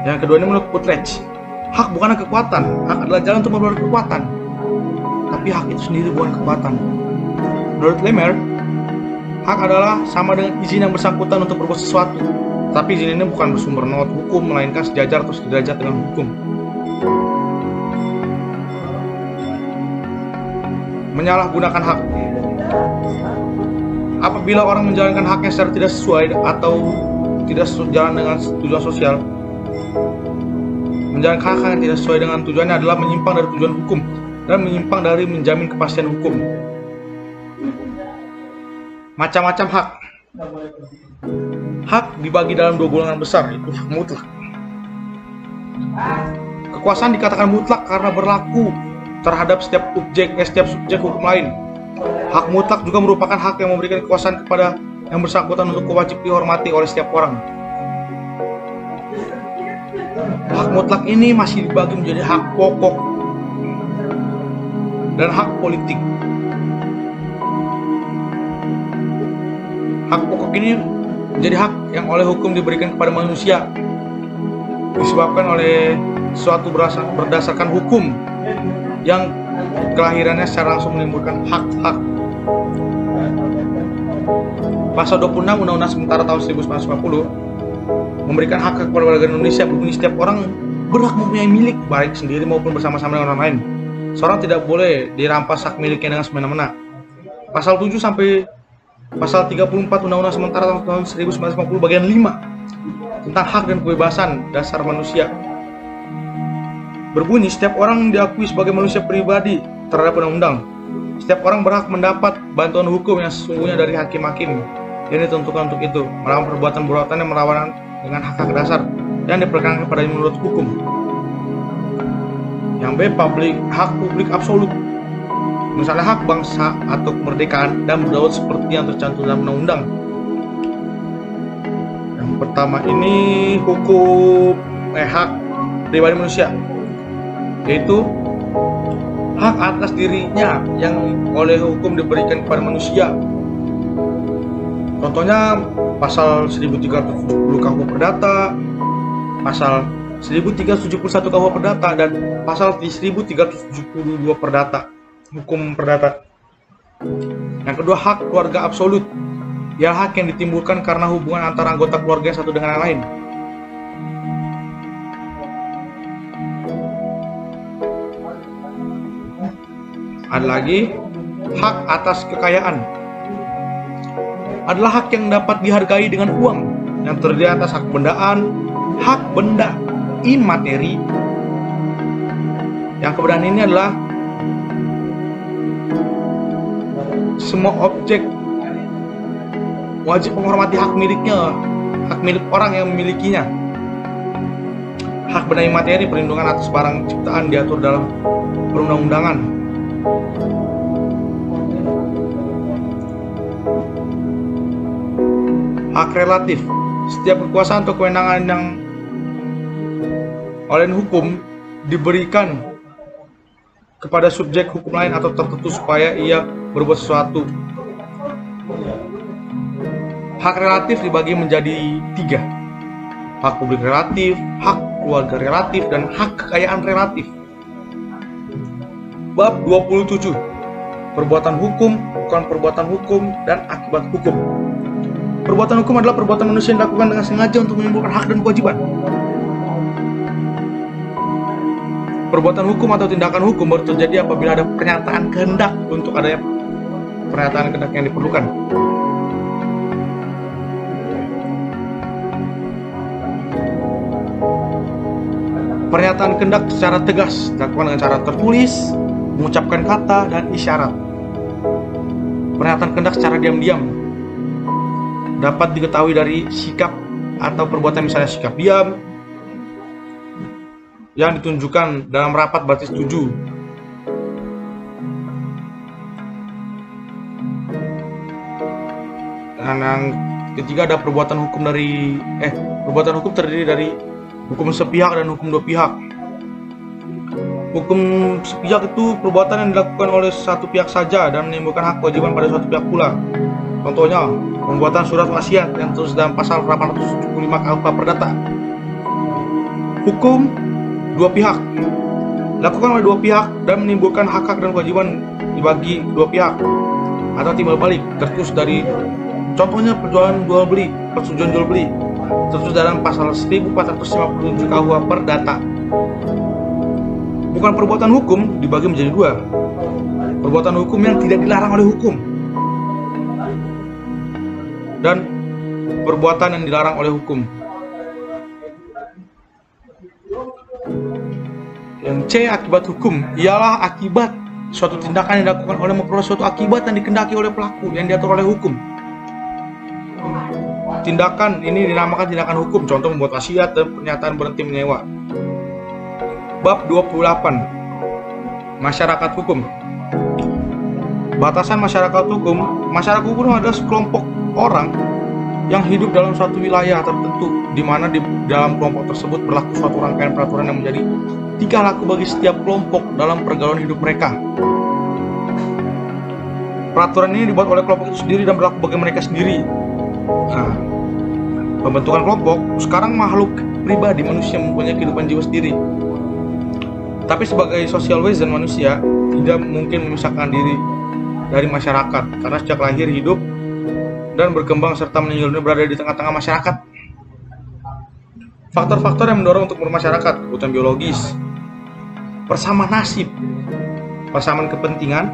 Yang kedua ini menurut Utrecht, hak bukanlah kekuatan, hak adalah jalan untuk memperoleh kekuatan. Tapi hak itu sendiri bukan kekuatan. Menurut Lemaire, hak adalah sama dengan izin yang bersangkutan untuk berbuat sesuatu. Tapi izin ini bukan bersumber not hukum, melainkan sejajar atau sederajat dengan hukum. Menyalahgunakan hak. Apabila orang menjalankan haknya secara tidak sesuai atau tidak sejalan dengan tujuan sosial, menjalankan hak yang tidak sesuai dengan tujuannya adalah menyimpang dari tujuan hukum dan menyimpang dari menjamin kepastian hukum. Macam-macam hak. Hak dibagi dalam dua golongan besar, yaitu hak mutlak. Kekuasaan dikatakan mutlak karena berlaku terhadap setiap subjek hukum lain. Hak mutlak juga merupakan hak yang memberikan kekuasaan kepada yang bersangkutan untuk wajib dihormati oleh setiap orang. Hak mutlak ini masih dibagi menjadi hak pokok dan hak politik. Hak pokok ini menjadi hak yang oleh hukum diberikan kepada manusia, disebabkan oleh suatu berdasarkan hukum yang kelahirannya secara langsung menimbulkan hak-hak. Pasal 26 Undang-Undang Sementara tahun 1950 memberikan hak kepada warga Indonesia berbunyi setiap orang berhak mempunyai milik, baik sendiri maupun bersama-sama dengan orang lain. Seorang tidak boleh dirampas hak miliknya dengan semena-mena. Pasal 7 sampai Pasal 34 Undang-Undang Sementara tahun 1950 bagian 5 tentang hak dan kebebasan dasar manusia berbunyi setiap orang diakui sebagai manusia pribadi terhadap undang-undang. Setiap orang berhak mendapat bantuan hukum yang sesungguhnya dari hakim-hakim yang ditentukan untuk itu, melawan perbuatan-perbuatan yang melawan dengan hak-hak dasar yang diperkenankan pada menurut hukum. Yang B, hak publik absolut. Misalnya hak bangsa atau kemerdekaan dan berdaulat seperti yang tercantum dalam undang-undang. Yang pertama ini hak pribadi manusia, yaitu hak atas dirinya yang oleh hukum diberikan kepada manusia. Contohnya pasal 1370 KUH Perdata, pasal 1371 KUH Perdata, dan pasal 1372 Perdata, hukum perdata. Yang kedua, hak keluarga absolut, ya hak yang ditimbulkan karena hubungan antara anggota keluarga satu dengan yang lain. Ada lagi hak atas kekayaan, adalah hak yang dapat dihargai dengan uang, yang terdiri atas hak bendaan, hak benda imateri. Yang keberadaan ini adalah semua objek wajib menghormati hak miliknya, hak milik orang yang memilikinya. Hak benda imateri, perlindungan atas barang ciptaan diatur dalam perundang-undangan. Hak relatif, setiap kekuasaan atau kewenangan yang oleh hukum diberikan kepada subjek hukum lain atau tertentu supaya ia berbuat sesuatu. Hak relatif dibagi menjadi 3. Hak publik relatif, hak keluarga relatif, dan hak kekayaan relatif. Bab 27. Perbuatan hukum, bukan perbuatan hukum, dan akibat hukum. Perbuatan hukum adalah perbuatan manusia yang dilakukan dengan sengaja untuk menimbulkan hak dan kewajiban. Perbuatan hukum atau tindakan hukum baru terjadi apabila ada pernyataan kehendak untuk adanya pernyataan kehendak yang diperlukan. Pernyataan kehendak secara tegas dilakukan dengan cara tertulis, mengucapkan kata, dan isyarat. Pernyataan kehendak secara diam-diam dapat diketahui dari sikap atau perbuatan, misalnya sikap diam yang ditunjukkan dalam rapat berarti setuju. Dan yang ketiga ada perbuatan hukum perbuatan hukum terdiri dari hukum sepihak dan hukum dua pihak. Hukum sepihak itu perbuatan yang dilakukan oleh satu pihak saja dan menimbulkan hak kewajiban pada suatu pihak pula. Contohnya, pembuatan surat wasiat yang tertulis dalam pasal 875 KUH Perdata. Hukum dua pihak dilakukan oleh dua pihak dan menimbulkan hak-hak dan kewajiban dibagi dua pihak atau timbal balik, tertulis dari contohnya perjualan jual beli, persetujuan jual beli, tertulis dalam pasal 1457 KUH Perdata. Bukan perbuatan hukum dibagi menjadi dua. Perbuatan hukum yang tidak dilarang oleh hukum dan perbuatan yang dilarang oleh hukum. Yang C, akibat hukum ialah akibat suatu tindakan yang dilakukan oleh memperoleh suatu akibat yang dikehendaki oleh pelaku yang diatur oleh hukum. Tindakan ini dinamakan tindakan hukum, contoh membuat wasiat dan pernyataan berhenti menyewa. Bab 28. Masyarakat hukum. Batasan masyarakat hukum. Masyarakat hukum adalah sekelompok orang yang hidup dalam suatu wilayah tertentu, di mana di dalam kelompok tersebut berlaku suatu rangkaian peraturan yang menjadi tingkah laku bagi setiap kelompok dalam pergaulan hidup mereka. Peraturan ini dibuat oleh kelompok itu sendiri dan berlaku bagi mereka sendiri. Nah, pembentukan kelompok, sekarang makhluk pribadi manusia mempunyai kehidupan jiwa sendiri. Tapi sebagai social wesen, manusia tidak mungkin memisahkan diri dari masyarakat karena sejak lahir hidup dan berkembang serta meninggalnya berada di tengah-tengah masyarakat. Faktor-faktor yang mendorong untuk bermasyarakat: kebutuhan biologis, persamaan nasib, persamaan kepentingan,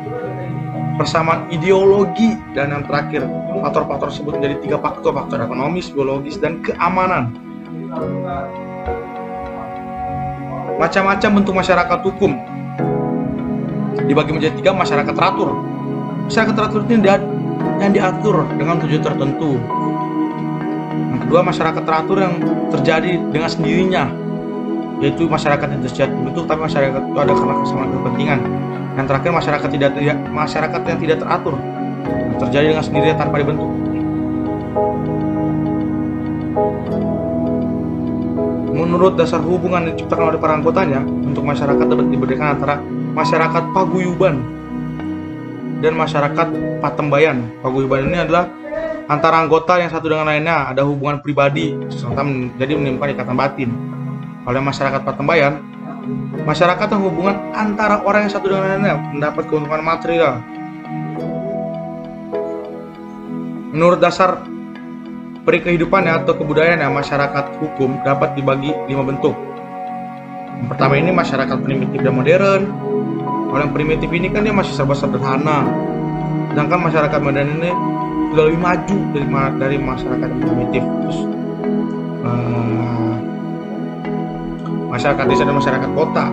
persamaan ideologi, dan yang terakhir, faktor-faktor tersebut menjadi tiga faktor: ekonomis, biologis, dan keamanan. Macam-macam bentuk masyarakat hukum dibagi menjadi tiga. Masyarakat teratur. Masyarakat teratur ini yang diatur dengan tujuan tertentu. Yang kedua, masyarakat teratur yang terjadi dengan sendirinya, yaitu masyarakat yang terjadi bentuk tapi masyarakat itu ada karena kesamaan kepentingan. Yang terakhir, masyarakat yang tidak teratur, yang terjadi dengan sendirinya tanpa dibentuk. Menurut dasar hubungan yang diciptakan oleh para anggotanya, bentuk masyarakat dapat dibedakan antara masyarakat paguyuban dan masyarakat patembayan. Paguyuban ini adalah antara anggota yang satu dengan lainnya ada hubungan pribadi serta menjadi menimbulkan ikatan batin. Oleh masyarakat patembayan, masyarakat yang hubungan antara orang yang satu dengan lainnya mendapat keuntungan material. Menurut dasar perikehidupannya atau kebudayaannya, masyarakat hukum dapat dibagi 5 bentuk. Yang pertama ini masyarakat primitif dan modern. Kalau yang primitif ini kan dia masih serba sederhana, sedangkan masyarakat modern ini sudah lebih maju dari masyarakat yang primitif. Terus masyarakat desa dan masyarakat kota.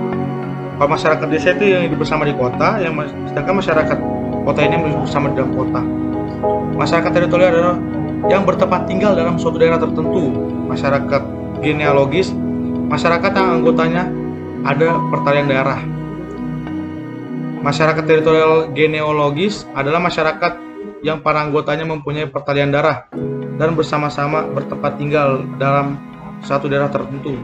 Kalau masyarakat desa itu yang hidup bersama di kota, sedangkan masyarakat kota ini yang hidup bersama di dalam kota. Masyarakat teritorial adalah yang bertempat tinggal dalam suatu daerah tertentu. Masyarakat genealogis, masyarakat yang anggotanya ada pertalian darah. Masyarakat teritorial genealogis adalah masyarakat yang para anggotanya mempunyai pertalian darah dan bersama-sama bertempat tinggal dalam satu daerah tertentu.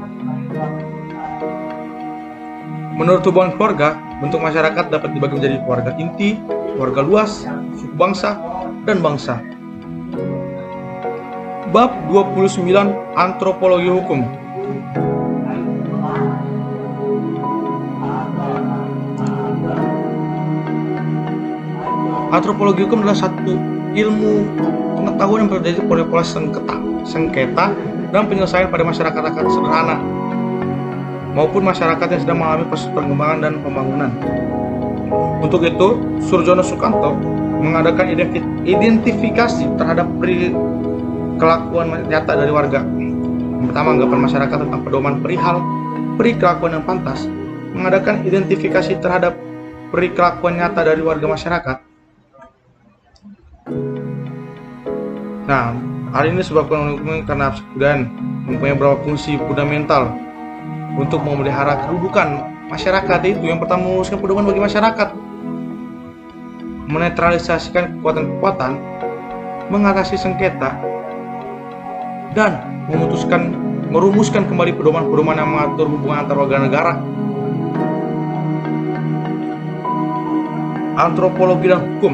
Menurut hubungan keluarga, bentuk masyarakat dapat dibagi menjadi keluarga inti, keluarga luas, suku bangsa, dan bangsa. Bab 29. Antropologi hukum. Antropologi hukum adalah satu ilmu pengetahuan yang terjadi pada pola sengketa dan penyelesaian pada masyarakat sederhana maupun masyarakat yang sedang mengalami proses perkembangan dan pembangunan. Untuk itu, Surjono Sukanto mengadakan identifikasi terhadap kelakuan nyata dari warga. Yang pertama, anggapan masyarakat tentang pedoman perihal kelakuan yang pantas, mengadakan identifikasi terhadap kelakuan nyata dari warga masyarakat. Nah, hal ini disebabkan karena kebudayaan mempunyai beberapa fungsi fundamental untuk memelihara kedudukan masyarakat, itu yang pertama meluluskan pedoman bagi masyarakat, menetralisasikan kekuatan-kekuatan, mengatasi sengketa, dan merumuskan kembali pedoman-pedoman yang mengatur hubungan antar warga negara. Antropologi dan hukum.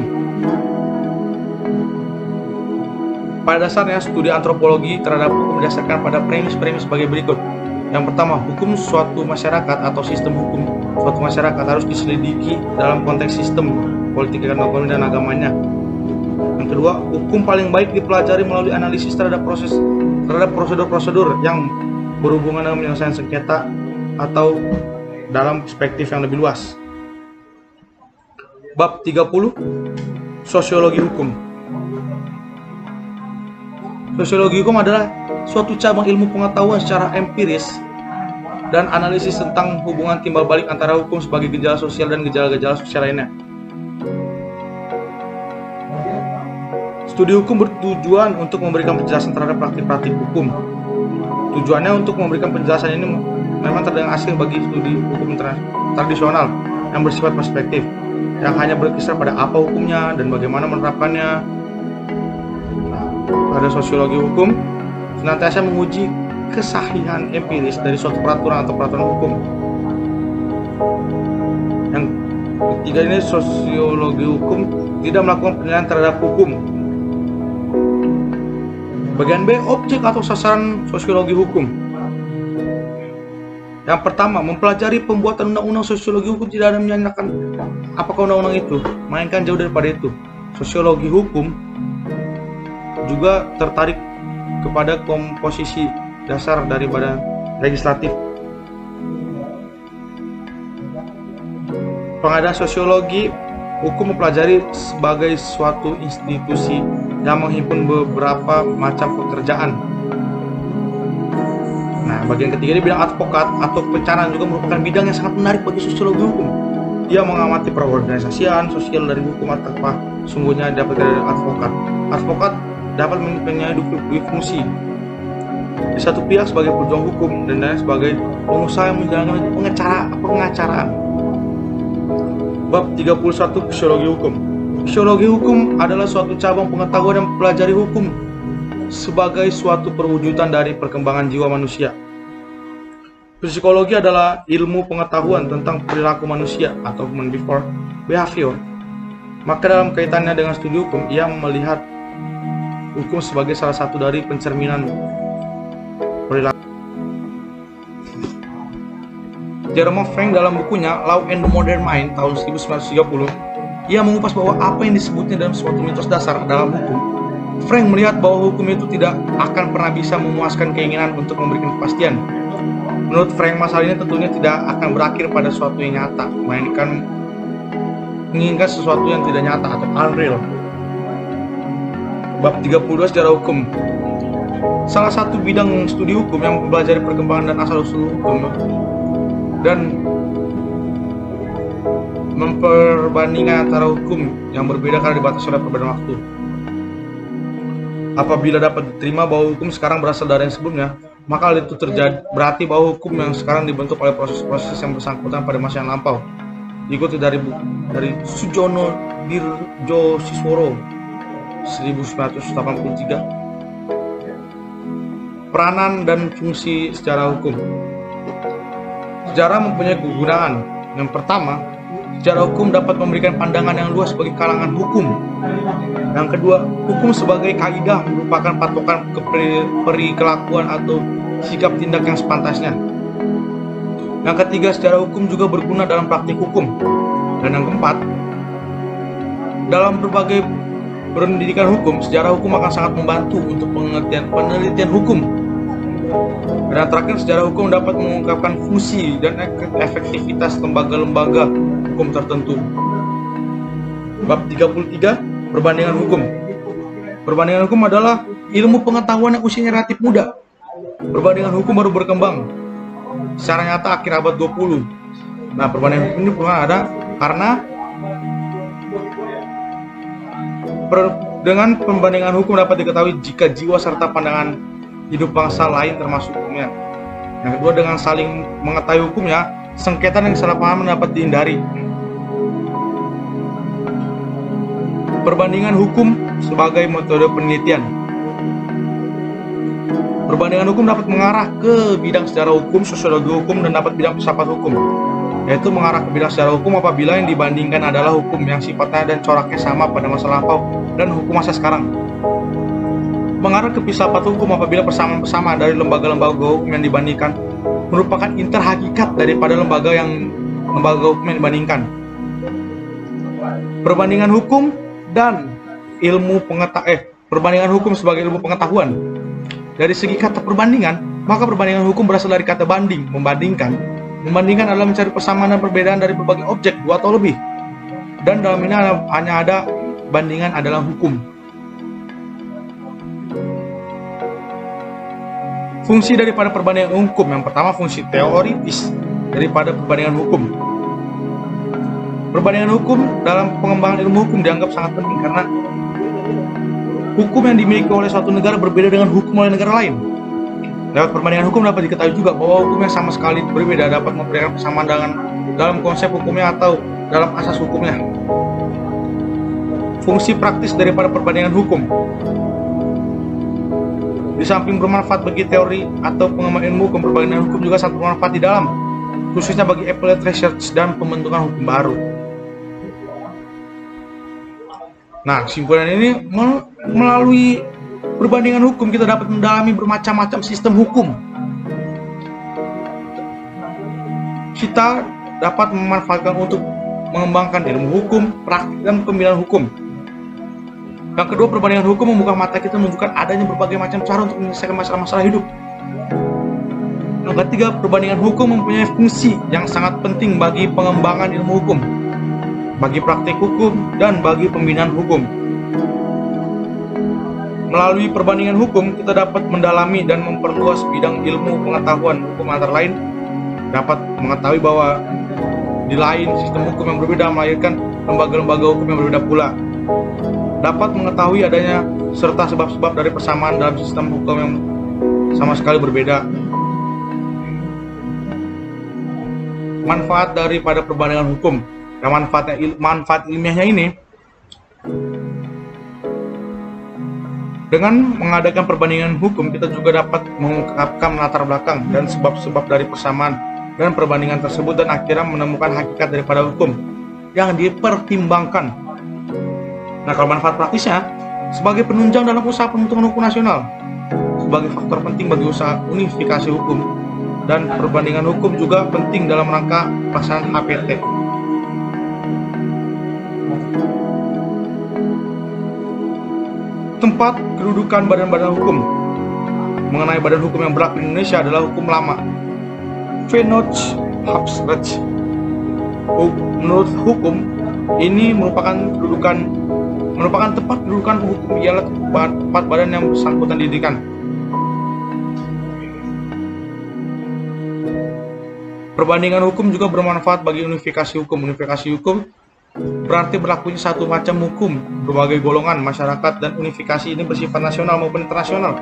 Pada dasarnya, studi antropologi terhadap hukum didasarkan pada premis-premis sebagai berikut. Yang pertama, hukum suatu masyarakat atau sistem hukum suatu masyarakat harus diselidiki dalam konteks sistem politik, ekonomi, dan agamanya. Yang kedua, hukum paling baik dipelajari melalui analisis terhadap prosedur-prosedur yang berhubungan dengan penyelesaian sengketa atau dalam perspektif yang lebih luas. Bab 30, Sosiologi Hukum. Sosiologi hukum adalah suatu cabang ilmu pengetahuan secara empiris dan analisis tentang hubungan timbal balik antara hukum sebagai gejala sosial dan gejala-gejala sosial lainnya. Studi hukum bertujuan untuk memberikan penjelasan terhadap praktik-praktik hukum. Tujuannya untuk memberikan penjelasan ini memang terdengar asing bagi studi hukum tradisional yang bersifat perspektif, yang hanya berkisar pada apa hukumnya dan bagaimana menerapkannya. Pada sosiologi hukum, senantiasa menguji kesahihan empiris dari suatu peraturan atau peraturan hukum. Yang ketiga ini, sosiologi hukum tidak melakukan penilaian terhadap hukum. Bagian B, objek atau sasaran sosiologi hukum. Yang pertama, mempelajari pembuatan undang-undang. Sosiologi hukum tidak ada menyatakan apakah undang-undang itu, melainkan jauh daripada itu. Sosiologi hukum juga tertarik kepada komposisi dasar dari badan legislatif. Pengadaan sosiologi hukum mempelajari sebagai suatu institusi yang menghimpun beberapa macam pekerjaan. Nah, bagian ketiga ini bidang advokat atau perencanaan juga merupakan bidang yang sangat menarik bagi sosiologi hukum. Dia mengamati perorganisasian sosial dari hukum atau sungguhnya dapat dari advokat. Advokat dapat mempunyai dua fungsi. Di satu pihak sebagai pejuang hukum dan lain sebagai pengusaha yang menjalankan pengacaraan. Bab 31, Fisiologi Hukum. Fisiologi hukum adalah suatu cabang pengetahuan yang mempelajari hukum sebagai suatu perwujudan dari perkembangan jiwa manusia. Psikologi adalah ilmu pengetahuan tentang perilaku manusia atau human behavior. Maka dalam kaitannya dengan studi hukum, ia melihat hukum sebagai salah satu dari pencerminan perilaku. Jerome Frank dalam bukunya Law and the Modern Mind tahun 1930, ia mengupas bahwa apa yang disebutnya dalam suatu mitos dasar dalam hukum. Frank melihat bahwa hukum itu tidak akan pernah bisa memuaskan keinginan untuk memberikan kepastian. Menurut Frank, masalah ini tentunya tidak akan berakhir pada sesuatu yang nyata, melainkan menginginkan sesuatu yang tidak nyata atau unreal. Bab 32, Sejarah Hukum. Salah satu bidang studi hukum yang mempelajari perkembangan dan asal-usul hukum dan memperbandingkan antara hukum yang berbeda karena dibatasi oleh perbedaan waktu. Apabila dapat diterima bahwa hukum sekarang berasal dari yang sebelumnya, maka hal itu terjadi berarti bahwa hukum yang sekarang dibentuk oleh proses-proses yang bersangkutan pada masa yang lampau. Diikuti dari Sujono Dirjosisworo 1983. Peranan dan fungsi sejarah hukum. Sejarah mempunyai kegunaan. Yang pertama, sejarah hukum dapat memberikan pandangan yang luas bagi kalangan hukum. Yang kedua, hukum sebagai kaidah merupakan patokan perilakuan atau sikap tindak yang sepantasnya. Yang ketiga, sejarah hukum juga berguna dalam praktik hukum. Dan yang keempat, dalam berbagai pendidikan hukum, sejarah hukum akan sangat membantu untuk penelitian hukum. Dan yang terakhir, sejarah hukum dapat mengungkapkan fungsi dan efektivitas lembaga-lembaga hukum tertentu. Bab 33, Perbandingan Hukum. Perbandingan hukum adalah ilmu pengetahuan yang usianya relatif muda. Perbandingan hukum baru berkembang secara nyata akhir abad 20. Nah, perbandingan hukum ini pernah ada karena dengan pembandingan hukum dapat diketahui jika jiwa serta pandangan hidup bangsa lain termasuk hukumnya. Yang kedua, dengan saling mengetahui hukumnya, sengketa dan kesalahpahaman dapat dihindari. Perbandingan hukum sebagai metode penelitian. Perbandingan hukum dapat mengarah ke bidang sejarah hukum, sosiologi hukum, dan dapat bidang filsafat hukum, yaitu mengarah ke bidang sejarah hukum apabila yang dibandingkan adalah hukum yang sifatnya dan coraknya sama pada masa lampau dan hukum masa sekarang. mengarah ke filsafat hukum apabila persamaan-persamaan dari lembaga-lembaga hukum yang dibandingkan merupakan inter hakikat daripada lembaga hukum yang dibandingkan. Perbandingan hukum dan perbandingan hukum sebagai ilmu pengetahuan. Dari segi kata perbandingan, maka perbandingan hukum berasal dari kata banding, membandingkan. Membandingkan adalah mencari persamaan dan perbedaan dari berbagai objek, dua atau lebih. Dan dalam ini hanya ada bandingan adalah hukum. Fungsi daripada perbandingan hukum, yang pertama fungsi teoritis daripada perbandingan hukum. Perbandingan hukum dalam pengembangan ilmu hukum dianggap sangat penting karena hukum yang dimiliki oleh suatu negara berbeda dengan hukum oleh negara lain. Lewat perbandingan hukum dapat diketahui juga bahwa hukum yang sama sekali berbeda dapat memberikan persamaan dalam konsep hukumnya atau dalam asas hukumnya. Fungsi praktis daripada perbandingan hukum. Di samping bermanfaat bagi teori atau pengembangan ilmu hukum, perbandingan hukum juga sangat bermanfaat di dalam, khususnya bagi applied research dan pembentukan hukum baru. Nah, kesimpulan ini melalui perbandingan hukum kita dapat mendalami bermacam-macam sistem hukum. Kita dapat memanfaatkan untuk mengembangkan ilmu hukum, praktik, dan pembinaan hukum. Yang kedua, perbandingan hukum membuka mata kita menunjukkan adanya berbagai macam cara untuk menyelesaikan masalah-masalah hidup. Yang ketiga, perbandingan hukum mempunyai fungsi yang sangat penting bagi pengembangan ilmu hukum, bagi praktik hukum, dan bagi pembinaan hukum. Melalui perbandingan hukum, kita dapat mendalami dan memperluas bidang ilmu pengetahuan hukum, antara lain dapat mengetahui bahwa di lain sistem hukum yang berbeda melahirkan lembaga-lembaga hukum yang berbeda pula. Dapat mengetahui adanya serta sebab-sebab dari persamaan dalam sistem hukum yang sama sekali berbeda. Manfaat daripada perbandingan hukum. Manfaat ilmiahnya ini, dengan mengadakan perbandingan hukum kita juga dapat mengungkapkan latar belakang dan sebab-sebab dari persamaan dan perbandingan tersebut, dan akhirnya menemukan hakikat daripada hukum yang dipertimbangkan. Nah, kalau manfaat praktisnya, sebagai penunjang dalam usaha pembentukan hukum nasional, sebagai faktor penting bagi usaha unifikasi hukum, dan perbandingan hukum juga penting dalam rangka pelaksanaan HPT. Tempat kedudukan badan-badan hukum. Mengenai badan hukum yang berlaku di Indonesia adalah hukum lama, Venoch-Habsrecht. Menurut hukum ini merupakan tempat kedudukan hukum, ialah tempat badan yang bersangkutan didirikan. Perbandingan hukum juga bermanfaat bagi unifikasi hukum. Unifikasi hukum berarti berlakunya satu macam hukum berbagai golongan masyarakat, dan unifikasi ini bersifat nasional maupun internasional,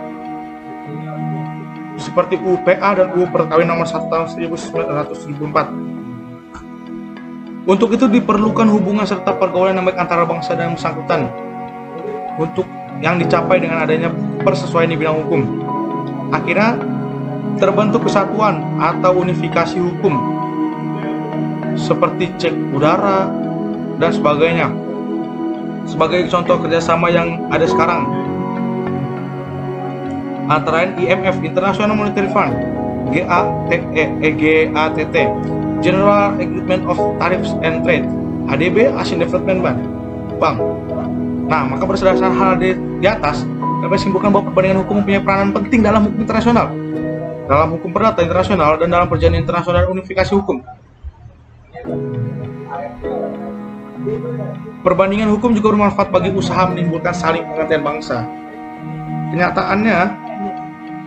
seperti UU PA dan UU Perkawinan nomor 1 tahun 1974. Untuk itu diperlukan hubungan serta pergaulan yang baik antara bangsa dan bersangkutan untuk yang dicapai dengan adanya persesuaian di bidang hukum. Akhirnya terbentuk kesatuan atau unifikasi hukum seperti cek udara dan sebagainya. Sebagai contoh kerjasama yang ada sekarang antara IMF, International Monetary Fund, GATT, General Agreement of Tariffs and Trade, ADB, Asian Development Bank. Nah, maka berdasarkan hal di atas, dapat simpulkan bahwa perbandingan hukum mempunyai peranan penting dalam hukum internasional, dalam hukum perdata internasional, dan dalam perjanjian internasional unifikasi hukum. Perbandingan hukum juga bermanfaat bagi usaha menimbulkan saling pengertian bangsa. Kenyataannya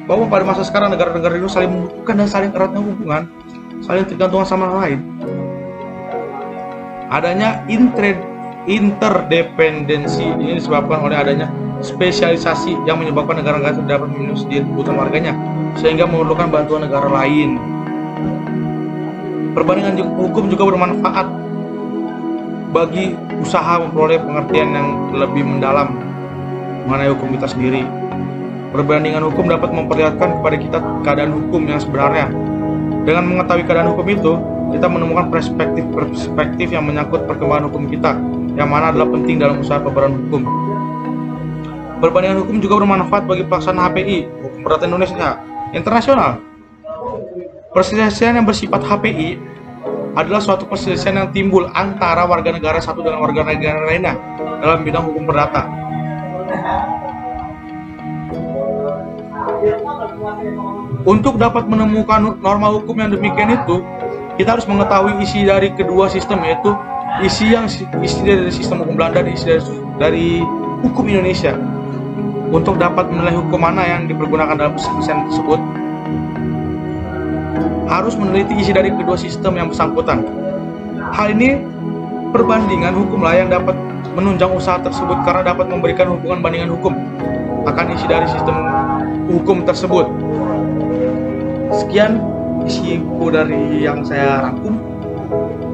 bahwa pada masa sekarang negara-negara itu saling membutuhkan dan saling eratnya hubungan, saling tergantung sama lain. Adanya interdependensi ini disebabkan oleh adanya spesialisasi yang menyebabkan negara-negara tidak dapat memenuhi sendiri kebutuhan warganya, sehingga memerlukan bantuan negara lain. Perbandingan hukum juga bermanfaat bagi usaha memperoleh pengertian yang lebih mendalam mengenai hukum kita sendiri. Perbandingan hukum dapat memperlihatkan kepada kita keadaan hukum yang sebenarnya. Dengan mengetahui keadaan hukum itu, kita menemukan perspektif yang menyangkut perkembangan hukum kita, yang mana adalah penting dalam usaha pembenahan hukum. Perbandingan hukum juga bermanfaat bagi pelaksanaan HPI, Hukum Perdata Indonesia, internasional. Perselisihan yang bersifat HPI adalah suatu perselisihan yang timbul antara warga negara satu dengan warga negara lainnya dalam bidang hukum perdata. Untuk dapat menemukan norma hukum yang demikian itu, kita harus mengetahui isi dari kedua sistem, yaitu isi dari sistem hukum Belanda dan isi dari hukum Indonesia. Untuk dapat menilai hukum mana yang dipergunakan dalam perselisihan tersebut, harus meneliti isi dari kedua sistem yang bersangkutan. Hal ini perbandingan hukumlah yang dapat menunjang usaha tersebut karena dapat memberikan hubungan bandingan hukum akan isi dari sistem hukum tersebut. Sekian isi buku dari yang saya rangkum.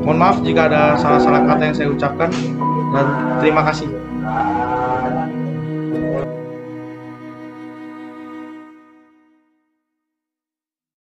Mohon maaf jika ada salah-salah kata yang saya ucapkan, dan terima kasih.